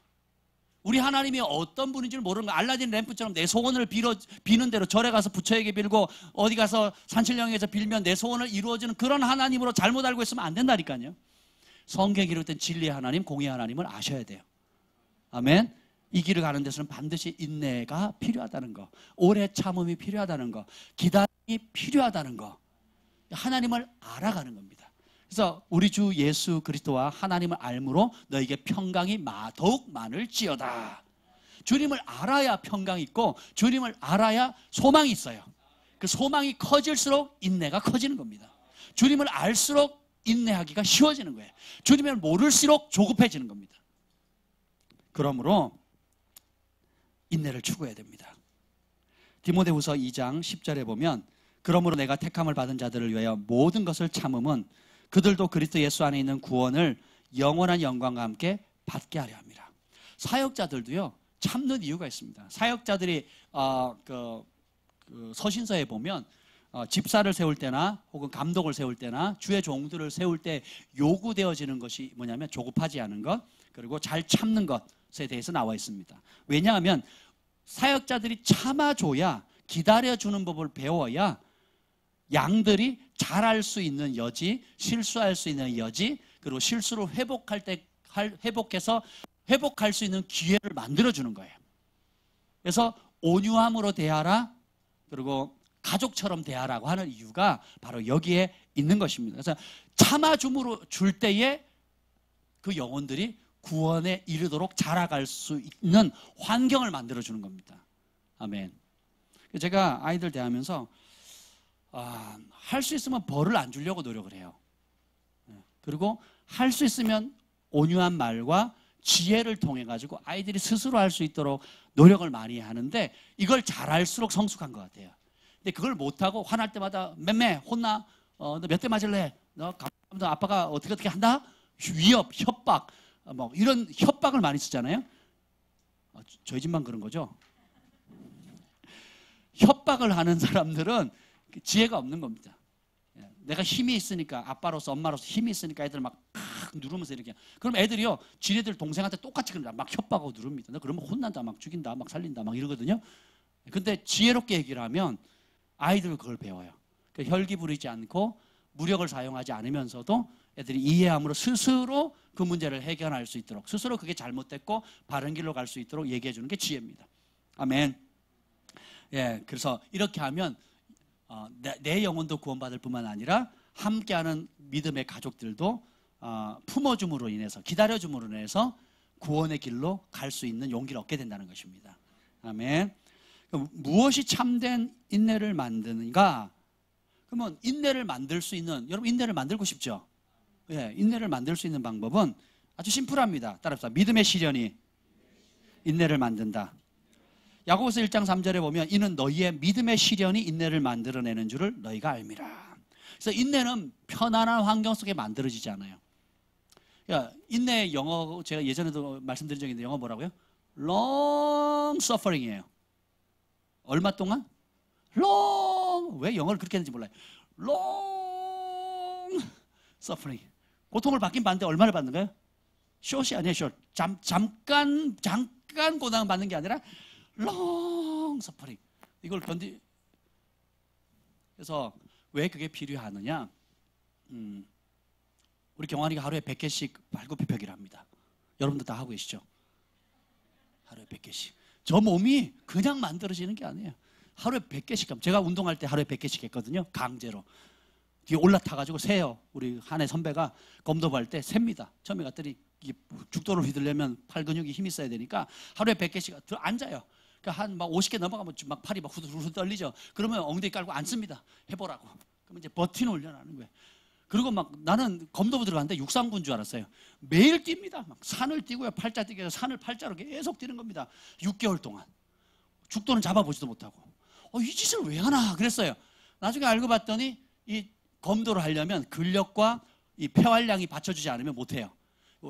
우리 하나님이 어떤 분인지를 모르는 거. 알라딘 램프처럼 내 소원을 비는 대로 절에 가서 부처에게 빌고 어디 가서 산신령에서 빌면 내 소원을 이루어지는 그런 하나님으로 잘못 알고 있으면 안 된다니까요. 성경에 기록된 진리의 하나님, 공의의 하나님을 아셔야 돼요. 아멘. 이 길을 가는 데서는 반드시 인내가 필요하다는 거, 오래 참음이 필요하다는 거, 기다림이 필요하다는 거, 하나님을 알아가는 겁니다. 그래서 우리 주 예수 그리스도와 하나님을 알므로 너에게 평강이 더욱 많을지어다. 주님을 알아야 평강이 있고 주님을 알아야 소망이 있어요. 그 소망이 커질수록 인내가 커지는 겁니다. 주님을 알수록 인내하기가 쉬워지는 거예요. 주님을 모를수록 조급해지는 겁니다. 그러므로 인내를 추구해야 됩니다. 디모데후서 2장 10절에 보면 그러므로 내가 택함을 받은 자들을 위하여 모든 것을 참음은 그들도 그리스도 예수 안에 있는 구원을 영원한 영광과 함께 받게 하려 합니다. 사역자들도요 참는 이유가 있습니다. 사역자들이 서신서에 보면 집사를 세울 때나 혹은 감독을 세울 때나 주의 종들을 세울 때 요구되어지는 것이 뭐냐면 조급하지 않은 것, 그리고 잘 참는 것에 대해서 나와 있습니다. 왜냐하면 사역자들이 참아줘야, 기다려주는 법을 배워야 양들이 잘할 수 있는 여지, 실수할 수 있는 여지, 그리고 실수를 회복해서 회복할 수 있는 기회를 만들어주는 거예요. 그래서 온유함으로 대하라, 그리고 가족처럼 대하라고 하는 이유가 바로 여기에 있는 것입니다. 그래서 참아줌으로 줄 때에 그 영혼들이 구원에 이르도록 자라갈 수 있는 환경을 만들어주는 겁니다. 아멘. 제가 아이들 대하면서 할 수 있으면 벌을 안 주려고 노력을 해요. 그리고 할 수 있으면 온유한 말과 지혜를 통해 가지고 아이들이 스스로 할 수 있도록 노력을 많이 하는데 이걸 잘할수록 성숙한 것 같아요. 근데 그걸 못하고 화날 때마다 맴매 혼나, 너 몇 대 맞을래? 너 아빠가 어떻게 한다? 위협, 협박, 뭐 이런 협박을 많이 쓰잖아요. 저희 집만 그런 거죠? 협박을 하는 사람들은 지혜가 없는 겁니다. 내가 힘이 있으니까, 아빠로서 엄마로서 힘이 있으니까 애들 막 누르면서 이렇게. 그럼 애들이요 지네들 동생한테 똑같이 그런다. 막 협박하고 누릅니다. 너 그러면 혼난다, 막 죽인다, 막 살린다, 막 이러거든요. 근데 지혜롭게 얘기를 하면 아이들은 그걸 배워요. 그러니까 혈기 부리지 않고 무력을 사용하지 않으면서도 애들이 이해함으로 스스로 그 문제를 해결할 수 있도록, 스스로 그게 잘못됐고 바른 길로 갈 수 있도록 얘기해 주는 게 지혜입니다. 아멘. 예, 그래서 이렇게 하면 내 영혼도 구원받을 뿐만 아니라 함께하는 믿음의 가족들도 품어줌으로 인해서, 기다려줌으로 인해서 구원의 길로 갈 수 있는 용기를 얻게 된다는 것입니다. 아멘. 무엇이 참된 인내를 만드는가? 그러면 인내를 만들 수 있는, 여러분 인내를 만들고 싶죠? 예, 인내를 만들 수 있는 방법은 아주 심플합니다. 따라합시다. 믿음의 시련이 인내를 만든다. 야고보서 1장 3절에 보면 이는 너희의 믿음의 시련이 인내를 만들어내는 줄을 너희가 알미라. 그래서 인내는 편안한 환경 속에 만들어지지 않아요. 그러니까 인내의 영어, 제가 예전에도 말씀드린 적이 있는데 영어 뭐라고요? long suffering이에요. 얼마 동안? long, 왜 영어를 그렇게 했는지 몰라요. long suffering. 고통을 받긴 받는데 얼마를 받는 거예요? 숏이 아니에요. 숏. 잠깐 고난을 받는 게 아니라 long suffering. 이걸 그래서 왜 그게 필요하느냐? 우리 경환이가 하루에 100개씩 발굽히펴기를 합니다. 여러분들 다 하고 계시죠? 하루에 100개씩. 저 몸이 그냥 만들어지는 게 아니에요. 하루에 100개씩 하면, 제가 운동할 때 하루에 100개씩 했거든요. 강제로. 뒤에 올라타가지고 세요. 우리 한해 선배가 검도부 할 때 셉니다. 처음에 갔더니 죽도를 휘두르려면 팔 근육이 힘이 있어야 되니까 하루에 100개씩 앉아요. 그러니까 한 막 50개 넘어가면 막 팔이 막 후들후들 떨리죠. 그러면 엉덩이 깔고 앉습니다. 해보라고. 그러면 이제 버티는 훈련하는 거예요. 그리고 막 나는 검도부 들어갔는데 육상부인 줄 알았어요. 매일 뜁니다. 막 산을 뛰고요. 팔자 뛰기 해서 산을 팔자로 계속 뛰는 겁니다. 6개월 동안. 죽도는 잡아보지도 못하고. 이 짓을 왜 하나 그랬어요. 나중에 알고 봤더니 이 검도를 하려면 근력과 이 폐활량이 받쳐주지 않으면 못해요.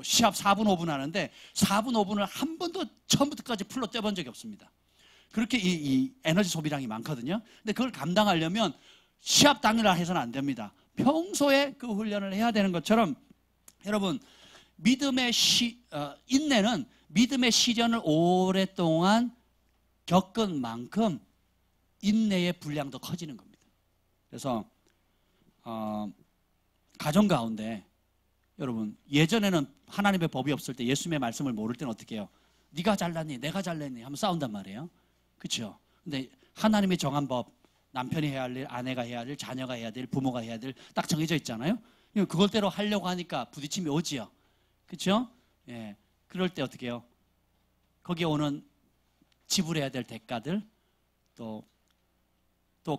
시합 4분 5분 하는데 4분 5분을 한 번도 처음부터까지 풀로 떼본 적이 없습니다. 그렇게 이 에너지 소비량이 많거든요. 근데 그걸 감당하려면 시합 당일날 해서는 안 됩니다. 평소에 그 훈련을 해야 되는 것처럼 여러분, 믿음의 인내는 믿음의 시련을 오랫동안 겪은 만큼 인내의 분량도 커지는 겁니다. 그래서 가정 가운데 여러분, 예전에는 하나님의 법이 없을 때 예수님의 말씀을 모를 때는 어떻게 해요? 네가 잘났니? 내가 잘났니? 하면 싸운단 말이에요. 그렇죠? 근데 하나님이 정한 법, 남편이 해야 할 일, 아내가 해야 할 일, 자녀가 해야 될, 부모가 해야 될 딱 정해져 있잖아요. 그걸대로 하려고 하니까 부딪힘이 오지요. 그렇죠? 예. 그럴 때 어떻게 해요? 거기에 오는 지불해야 될 대가들, 또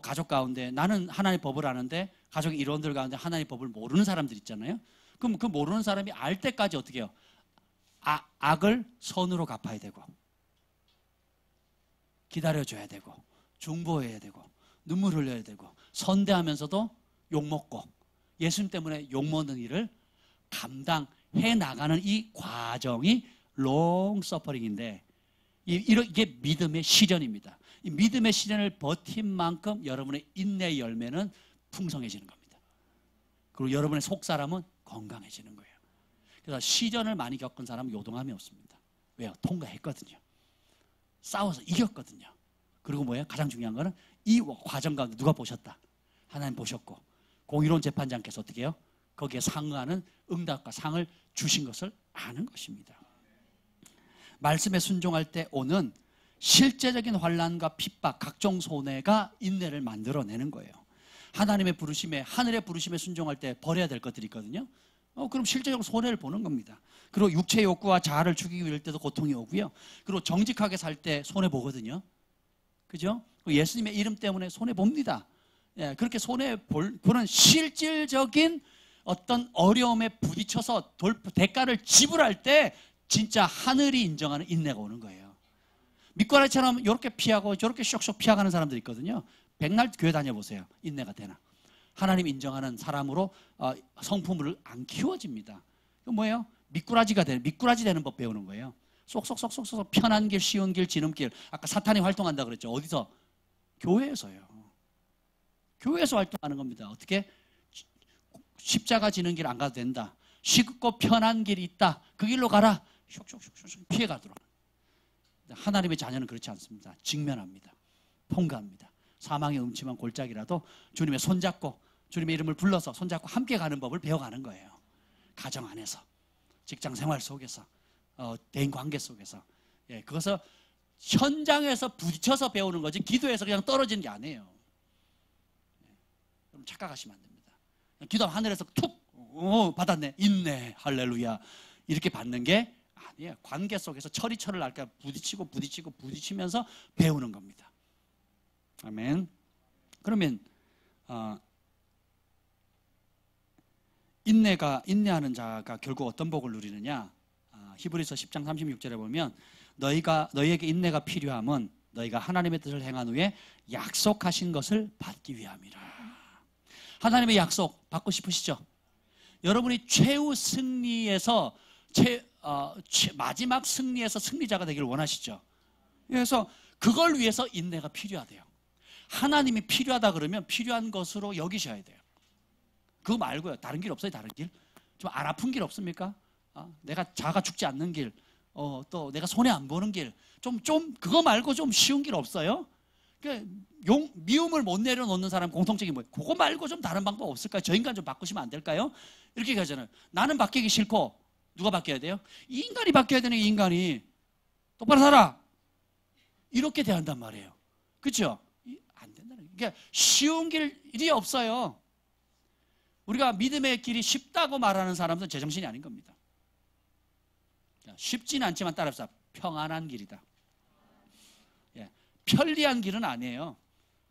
가족 가운데 나는 하나님의 법을 아는데 가족 일원들 가운데 하나님의 법을 모르는 사람들 있잖아요. 그럼 그 모르는 사람이 알 때까지 어떻게 해요? 악을 선으로 갚아야 되고, 기다려줘야 되고, 중보해야 되고, 눈물 흘려야 되고, 선대하면서도 욕먹고, 예수님 때문에 욕먹는 일을 감당해 나가는 이 과정이 long suffering인데, 이게 믿음의 시련입니다. 이 믿음의 시련을 버틴 만큼 여러분의 인내의 열매는 풍성해지는 겁니다. 그리고 여러분의 속사람은 건강해지는 거예요. 그래서 시련을 많이 겪은 사람은 요동함이 없습니다. 왜요? 통과했거든요. 싸워서 이겼거든요. 그리고 뭐예요? 가장 중요한 거는 이 과정 가운데 누가 보셨다? 하나님 보셨고, 공의로운 재판장께서 어떻게 해요? 거기에 상응하는 응답과 상을 주신 것을 아는 것입니다. 말씀에 순종할 때 오는 실제적인 환난과 핍박, 각종 손해가 인내를 만들어내는 거예요. 하나님의 부르심에, 하늘의 부르심에 순종할 때 버려야 될 것들이 있거든요. 그럼 실제적으로 손해를 보는 겁니다. 그리고 육체의 욕구와 자아를 죽이기 위할 때도 고통이 오고요. 그리고 정직하게 살 때 손해 보거든요. 그죠? 예수님의 이름 때문에 손해 봅니다. 예, 그렇게 손해 보는 실질적인 어떤 어려움에 부딪혀서 대가를 지불할 때 진짜 하늘이 인정하는 인내가 오는 거예요. 밑가락처럼 이렇게 피하고 저렇게 쇽쇽 피하가는 사람들 있거든요. 백날 교회 다녀보세요. 인내가 되나? 하나님 인정하는 사람으로 성품을 안 키워집니다. 그 뭐예요? 미꾸라지 되는 법 배우는 거예요. 쏙쏙쏙쏙 편한 길, 쉬운 길, 지름길. 아까 사탄이 활동한다 그랬죠. 어디서? 교회에서요. 교회에서 활동하는 겁니다. 어떻게? 십자가 지는 길 안 가도 된다. 쉽고 편한 길이 있다. 그 길로 가라. 슉슉슉슉 피해가도록. 하나님의 자녀는 그렇지 않습니다. 직면합니다. 통과합니다. 사망의 음침한 골짜기라도 주님의 손잡고 주님의 이름을 불러서 손잡고 함께 가는 법을 배워가는 거예요. 가정 안에서, 직장 생활 속에서, 대인 관계 속에서. 예, 그것을 현장에서 부딪혀서 배우는 거지 기도해서 그냥 떨어지는 게 아니에요. 그럼 착각하시면 안 됩니다. 기도하면 하늘에서 툭 받았네, 있네, 할렐루야 이렇게 받는 게 아니에요. 관계 속에서 철이철을 날까 부딪히면서 배우는 겁니다. 아멘. 그러면 인내하는 자가 결국 어떤 복을 누리느냐? 히브리서 10장 36절에 보면 너희에게 인내가 필요함은 너희가 하나님의 뜻을 행한 후에 약속하신 것을 받기 위함이라. 하나님의 약속 받고 싶으시죠? 여러분이 최후 승리에서 마지막 승리에서 승리자가 되기를 원하시죠? 그래서 그걸 위해서 인내가 필요하대요. 하나님이 필요하다 그러면 필요한 것으로 여기셔야 돼요. 그거 말고요. 다른 길 없어요? 다른 길? 좀 안 아픈 길 없습니까? 내가 자가 죽지 않는 길, 또 내가 손해 안 보는 길, 좀 그거 말고 좀 쉬운 길 없어요? 미움을 못 내려놓는 사람 공통적인 뭐예요? 그거 말고 좀 다른 방법 없을까요? 저 인간 좀 바꾸시면 안 될까요? 이렇게 가잖아요. 나는 바뀌기 싫고 누가 바뀌어야 돼요? 이 인간이 바뀌어야 되는 이 인간이 똑바로 살아. 이렇게 대한단 말이에요. 그렇죠? 안 된다는 거예요. 그러니까 쉬운 길이 없어요. 우리가 믿음의 길이 쉽다고 말하는 사람들은 제정신이 아닌 겁니다. 쉽지는 않지만 따라서 평안한 길이다. 편리한 길은 아니에요.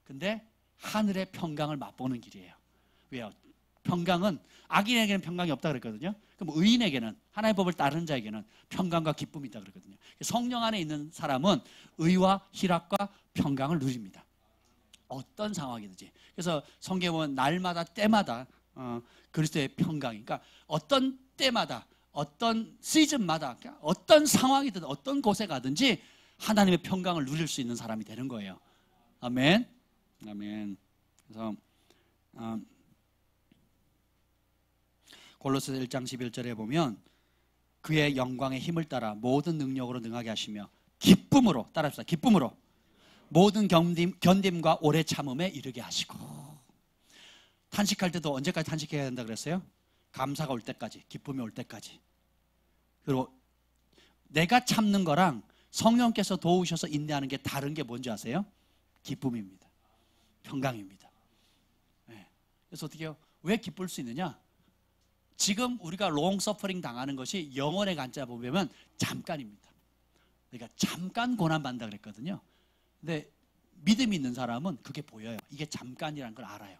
근데 하늘의 평강을 맛보는 길이에요. 왜요? 평강은 악인에게는 평강이 없다 그랬거든요. 그럼 의인에게는, 하나님의 법을 따르는 자에게는 평강과 기쁨이 있다 그랬거든요. 성령 안에 있는 사람은 의와 희락과 평강을 누립니다. 어떤 상황이든지. 그래서 성경에 보면 날마다 때마다 그리스도의 평강이, 그러니까 어떤 때마다 어떤 시즌마다 어떤 상황이든 어떤 곳에 가든지 하나님의 평강을 누릴 수 있는 사람이 되는 거예요. 아멘. 아멘. 그래서 골로새서 1장 11절에 보면 그의 영광의 힘을 따라 모든 능력으로 능하게 하시며 기쁨으로, 따라합시다. 기쁨으로 모든 견딤과 오래 참음에 이르게 하시고. 탄식할 때도 언제까지 탄식해야 된다 그랬어요? 감사가 올 때까지, 기쁨이 올 때까지. 그리고 내가 참는 거랑 성령께서 도우셔서 인내하는 게 다른 게 뭔지 아세요? 기쁨입니다. 평강입니다. 네. 그래서 어떻게 해요? 왜 기쁠 수 있느냐? 지금 우리가 롱 서퍼링 당하는 것이 영원의 관점으로 보면 잠깐입니다. 그러니까 잠깐 고난받는다 그랬거든요. 근데 믿음이 있는 사람은 그게 보여요. 이게 잠깐이라는 걸 알아요.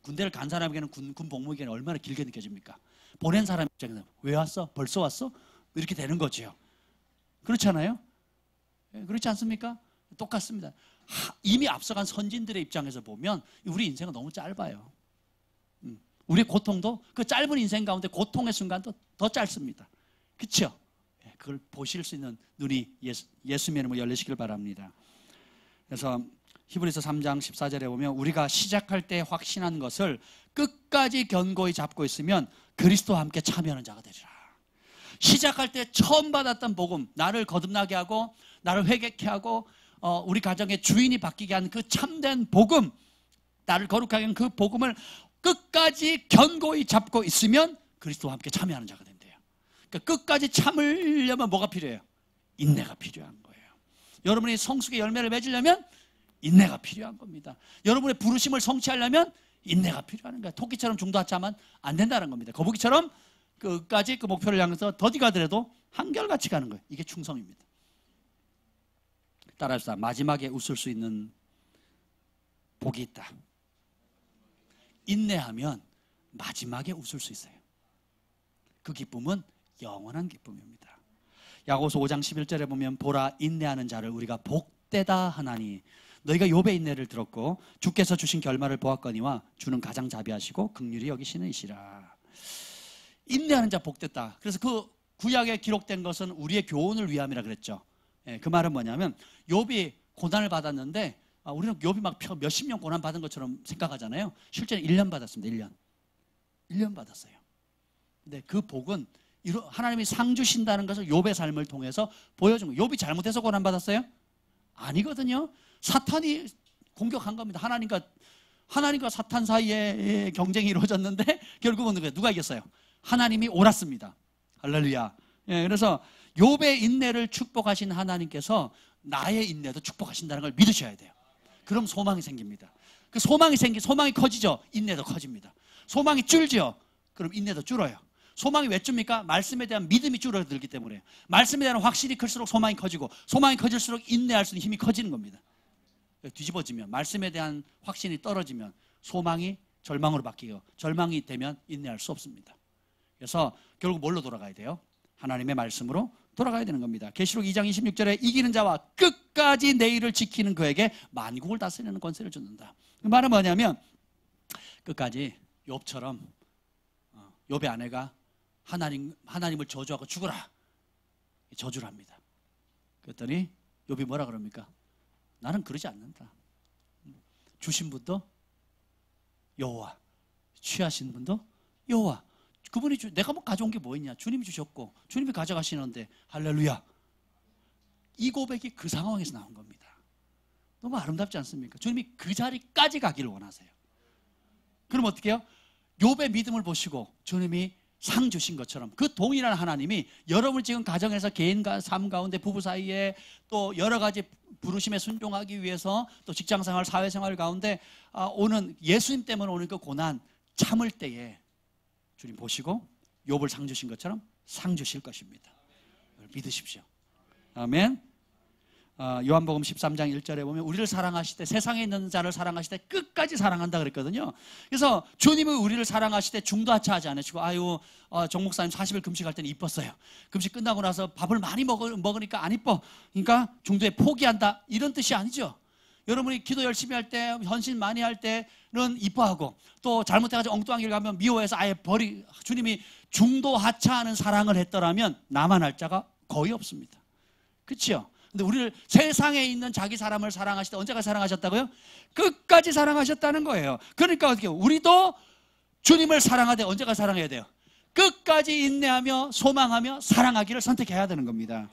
군대를 간 사람에게는 군 복무기간이 얼마나 길게 느껴집니까? 보낸 사람 입장에서 왜 왔어? 벌써 왔어? 이렇게 되는 거죠. 그렇잖아요? 그렇지 않습니까? 똑같습니다. 이미 앞서간 선진들의 입장에서 보면 우리 인생은 너무 짧아요. 우리의 고통도 그 짧은 인생 가운데 고통의 순간도 더 짧습니다. 그렇죠? 그걸 보실 수 있는 눈이 예수님의 이름으로 열리시길 바랍니다. 그래서 히브리서 3장 14절에 보면 우리가 시작할 때 확신한 것을 끝까지 견고히 잡고 있으면 그리스도와 함께 참여하는 자가 되리라. 시작할 때 처음 받았던 복음, 나를 거듭나게 하고 나를 회개케 하고 우리 가정의 주인이 바뀌게 하는 그 참된 복음, 나를 거룩하게 하는 그 복음을 끝까지 견고히 잡고 있으면 그리스도와 함께 참여하는 자가 된대요. 그러니까 끝까지 참으려면 뭐가 필요해요? 인내가 필요한 거예요. 여러분이 성숙의 열매를 맺으려면 인내가 필요한 겁니다. 여러분의 부르심을 성취하려면 인내가 필요한 거예요. 토끼처럼 중도하자면 안 된다는 겁니다. 거북이처럼 끝까지 그 목표를 향해서 더디 가더라도 한결같이 가는 거예요. 이게 충성입니다. 따라합시다. 마지막에 웃을 수 있는 복이 있다. 인내하면 마지막에 웃을 수 있어요. 그 기쁨은 영원한 기쁨입니다. 야고보서 5장 11절에 보면 보라 인내하는 자를 우리가 복되다 하나니 너희가 욥의 인내를 들었고 주께서 주신 결말을 보았거니와 주는 가장 자비하시고 긍휼히 여기시는 이시라. 인내하는 자 복됐다. 그래서 그 구약에 기록된 것은 우리의 교훈을 위함이라 그랬죠. 그 말은 뭐냐면 욥이 고난을 받았는데 우리는 욥이 막 몇십 년 고난 받은 것처럼 생각하잖아요. 실제는 1년 받았습니다. 1년 받았어요. 근데 그 복은 하나님이 상 주신다는 것을 욥의 삶을 통해서 보여준 거예요. 욥이 잘못해서 고난 받았어요? 아니거든요. 사탄이 공격한 겁니다. 하나님과 사탄 사이에 경쟁이 이루어졌는데 결국은 누가 이겼어요? 하나님이 옳았습니다. 할렐루야. 그래서 욥의 인내를 축복하신 하나님께서 나의 인내도 축복하신다는 걸 믿으셔야 돼요. 그럼 소망이 생깁니다. 그 소망이 커지죠. 인내도 커집니다. 소망이 줄죠. 그럼 인내도 줄어요. 소망이 왜 줍니까? 말씀에 대한 믿음이 줄어들기 때문에. 말씀에 대한 확신이 클수록 소망이 커지고 소망이 커질수록 인내할 수 있는 힘이 커지는 겁니다. 뒤집어지면 말씀에 대한 확신이 떨어지면 소망이 절망으로 바뀌고 절망이 되면 인내할 수 없습니다. 그래서 결국 뭘로 돌아가야 돼요? 하나님의 말씀으로 돌아가야 되는 겁니다. 계시록 2장 26절에 이기는 자와 끝까지 내 일을 지키는 그에게 만국을 다스리는 권세를 주는다. 그 말은 뭐냐면 끝까지 욥처럼 욥의 아내가 하나님을 저주하고 죽어라 저주를 합니다. 그랬더니 욥이 뭐라 그럽니까? 나는 그러지 않는다. 주신 분도 여호와, 취하신 분도 여호와, 그분이 내가 뭐 가져온 게 뭐 있냐? 주님이 주셨고 주님이 가져가시는데 할렐루야. 이 고백이 그 상황에서 나온 겁니다. 너무 아름답지 않습니까? 주님이 그 자리까지 가기를 원하세요. 그럼 어떻게 해요? 욥의 믿음을 보시고 주님이 상 주신 것처럼 그 동일한 하나님이 여러분 지금 가정에서 개인과 삶 가운데 부부 사이에 또 여러 가지 부르심에 순종하기 위해서 또 직장생활, 사회생활 가운데 오는 예수님 때문에 오는 그 고난 참을 때에 주님 보시고 욥을 상 주신 것처럼 상 주실 것입니다. 믿으십시오. 아멘. 요한복음 13장 1절에 보면 우리를 사랑하실 때 세상에 있는 자를 사랑하실 때 끝까지 사랑한다 그랬거든요. 그래서 주님은 우리를 사랑하실 때 중도하차하지 않으시고 정 목사님 40일 금식할 때는 이뻤어요. 금식 끝나고 나서 밥을 많이 먹으니까 안 이뻐. 그러니까 중도에 포기한다 이런 뜻이 아니죠. 여러분이 기도 열심히 할 때 헌신 많이 할 때는 이뻐하고 또 잘못해가지고 엉뚱한 길 가면 미워해서 아예 주님이 중도하차하는 사랑을 했더라면 나만 할 자가 거의 없습니다. 그렇죠? 근데 우리를 세상에 있는 자기 사람을 사랑하실 때 언제까지 사랑하셨다고요? 끝까지 사랑하셨다는 거예요. 그러니까 어떻게 우리도 주님을 사랑하되 언제까지 사랑해야 돼요? 끝까지 인내하며 소망하며 사랑하기를 선택해야 되는 겁니다.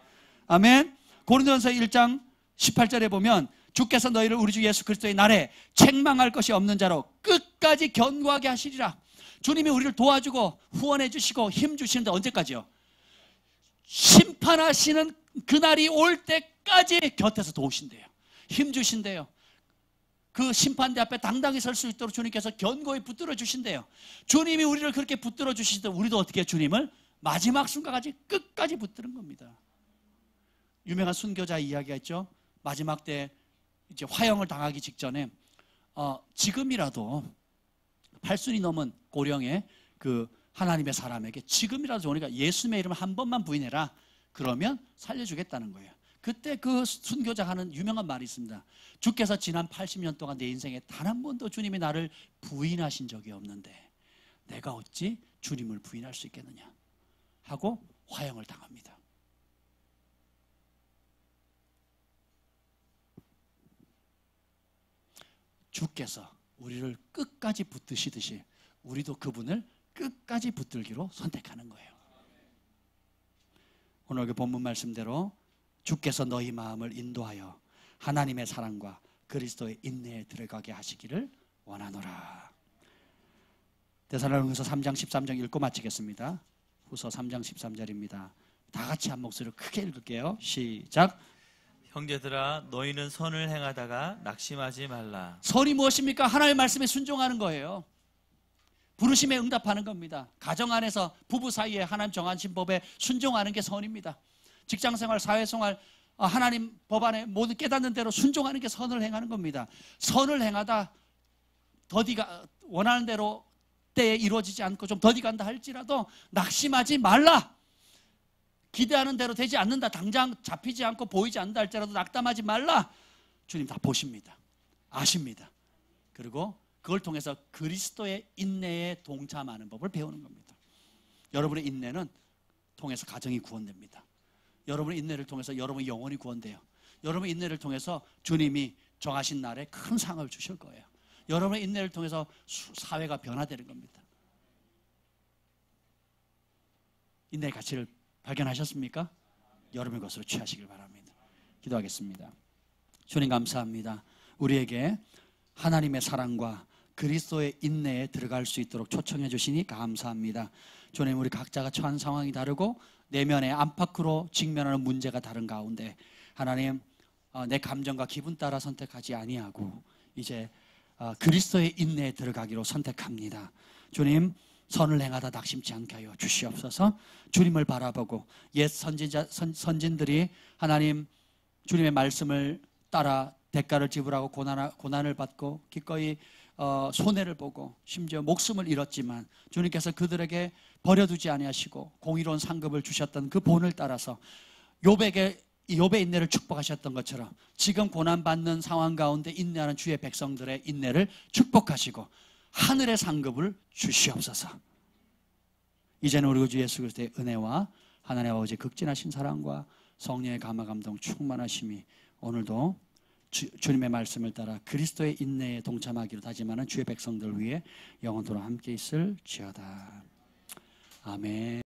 아멘. 고린도전서 1장 18절에 보면 주께서 너희를 우리 주 예수 그리스도의 날에 책망할 것이 없는 자로 끝까지 견고하게 하시리라. 주님이 우리를 도와주고 후원해 주시고 힘 주시는데 언제까지요? 심판하시는 그날이 올 때까지 곁에서 도우신대요. 힘 주신대요. 그 심판대 앞에 당당히 설 수 있도록 주님께서 견고히 붙들어 주신대요. 주님이 우리를 그렇게 붙들어 주시듯 우리도 어떻게 주님을 마지막 순간까지 끝까지 붙드는 겁니다. 유명한 순교자 이야기가 있죠. 마지막 때 이제 화형을 당하기 직전에 지금이라도 8순이 넘은 고령의 그 하나님의 사람에게 지금이라도 좋으니까 예수님의 이름을 한 번만 부인해라. 그러면 살려주겠다는 거예요. 그때 그 순교자 하는 유명한 말이 있습니다. 주께서 지난 80년 동안 내 인생에 단 한 번도 주님이 나를 부인하신 적이 없는데 내가 어찌 주님을 부인할 수 있겠느냐 하고 화형을 당합니다. 주께서 우리를 끝까지 붙드시듯이 우리도 그분을 끝까지 붙들기로 선택하는 거예요. 오늘 그 본문 말씀대로 주께서 너희 마음을 인도하여 하나님의 사랑과 그리스도의 인내에 들어가게 하시기를 원하노라. 데살로니가서 3장 13절 읽고 마치겠습니다. 후서 3장 13절입니다. 다 같이 한 목소리로 크게 읽을게요. 시작. 형제들아 너희는 선을 행하다가 낙심하지 말라. 선이 무엇입니까? 하나님의 말씀에 순종하는 거예요. 부르심에 응답하는 겁니다. 가정 안에서 부부 사이에 하나님 정하신 법에 순종하는 게 선입니다. 직장생활, 사회생활, 하나님 법안에 모든 깨닫는 대로 순종하는 게 선을 행하는 겁니다. 선을 행하다 더디가 원하는 대로 때에 이루어지지 않고 좀 더디 간다 할지라도 낙심하지 말라. 기대하는 대로 되지 않는다, 당장 잡히지 않고 보이지 않는다 할지라도 낙담하지 말라. 주님 다 보십니다. 아십니다. 그리고 그걸 통해서 그리스도의 인내에 동참하는 법을 배우는 겁니다. 여러분의 인내는 통해서 가정이 구원됩니다. 여러분의 인내를 통해서 여러분의 영혼이 구원돼요. 여러분의 인내를 통해서 주님이 정하신 날에 큰 상을 주실 거예요. 여러분의 인내를 통해서 사회가 변화되는 겁니다. 인내의 가치를 발견하셨습니까? 여러분의 것으로 취하시길 바랍니다. 기도하겠습니다. 주님 감사합니다. 우리에게 하나님의 사랑과 그리스도의 인내에 들어갈 수 있도록 초청해 주시니 감사합니다. 주님, 우리 각자가 처한 상황이 다르고 내면의 안팎으로 직면하는 문제가 다른 가운데 하나님, 내 감정과 기분 따라 선택하지 아니하고 이제 그리스도의 인내에 들어가기로 선택합니다. 주님, 선을 행하다 낙심치 않게 하여 주시옵소서. 주님을 바라보고 옛 선진들이 하나님 주님의 말씀을 따라 대가를 지불하고 고난을 받고 기꺼이 손해를 보고 심지어 목숨을 잃었지만 주님께서 그들에게 버려두지 아니하시고 공의로운 상급을 주셨던 그 본을 따라서 욥의 인내를 축복하셨던 것처럼 지금 고난받는 상황 가운데 인내하는 주의 백성들의 인내를 축복하시고 하늘의 상급을 주시옵소서. 이제는 우리 주 예수 그리스도의 은혜와 하나님 아버지의 극진하신 사랑과 성령의 감화 감동 충만하심이 오늘도 주님의 말씀을 따라 그리스도의 인내에 동참하기로 다짐하는 주의 백성들 위해 영원토록 함께 있을지어다. 아멘.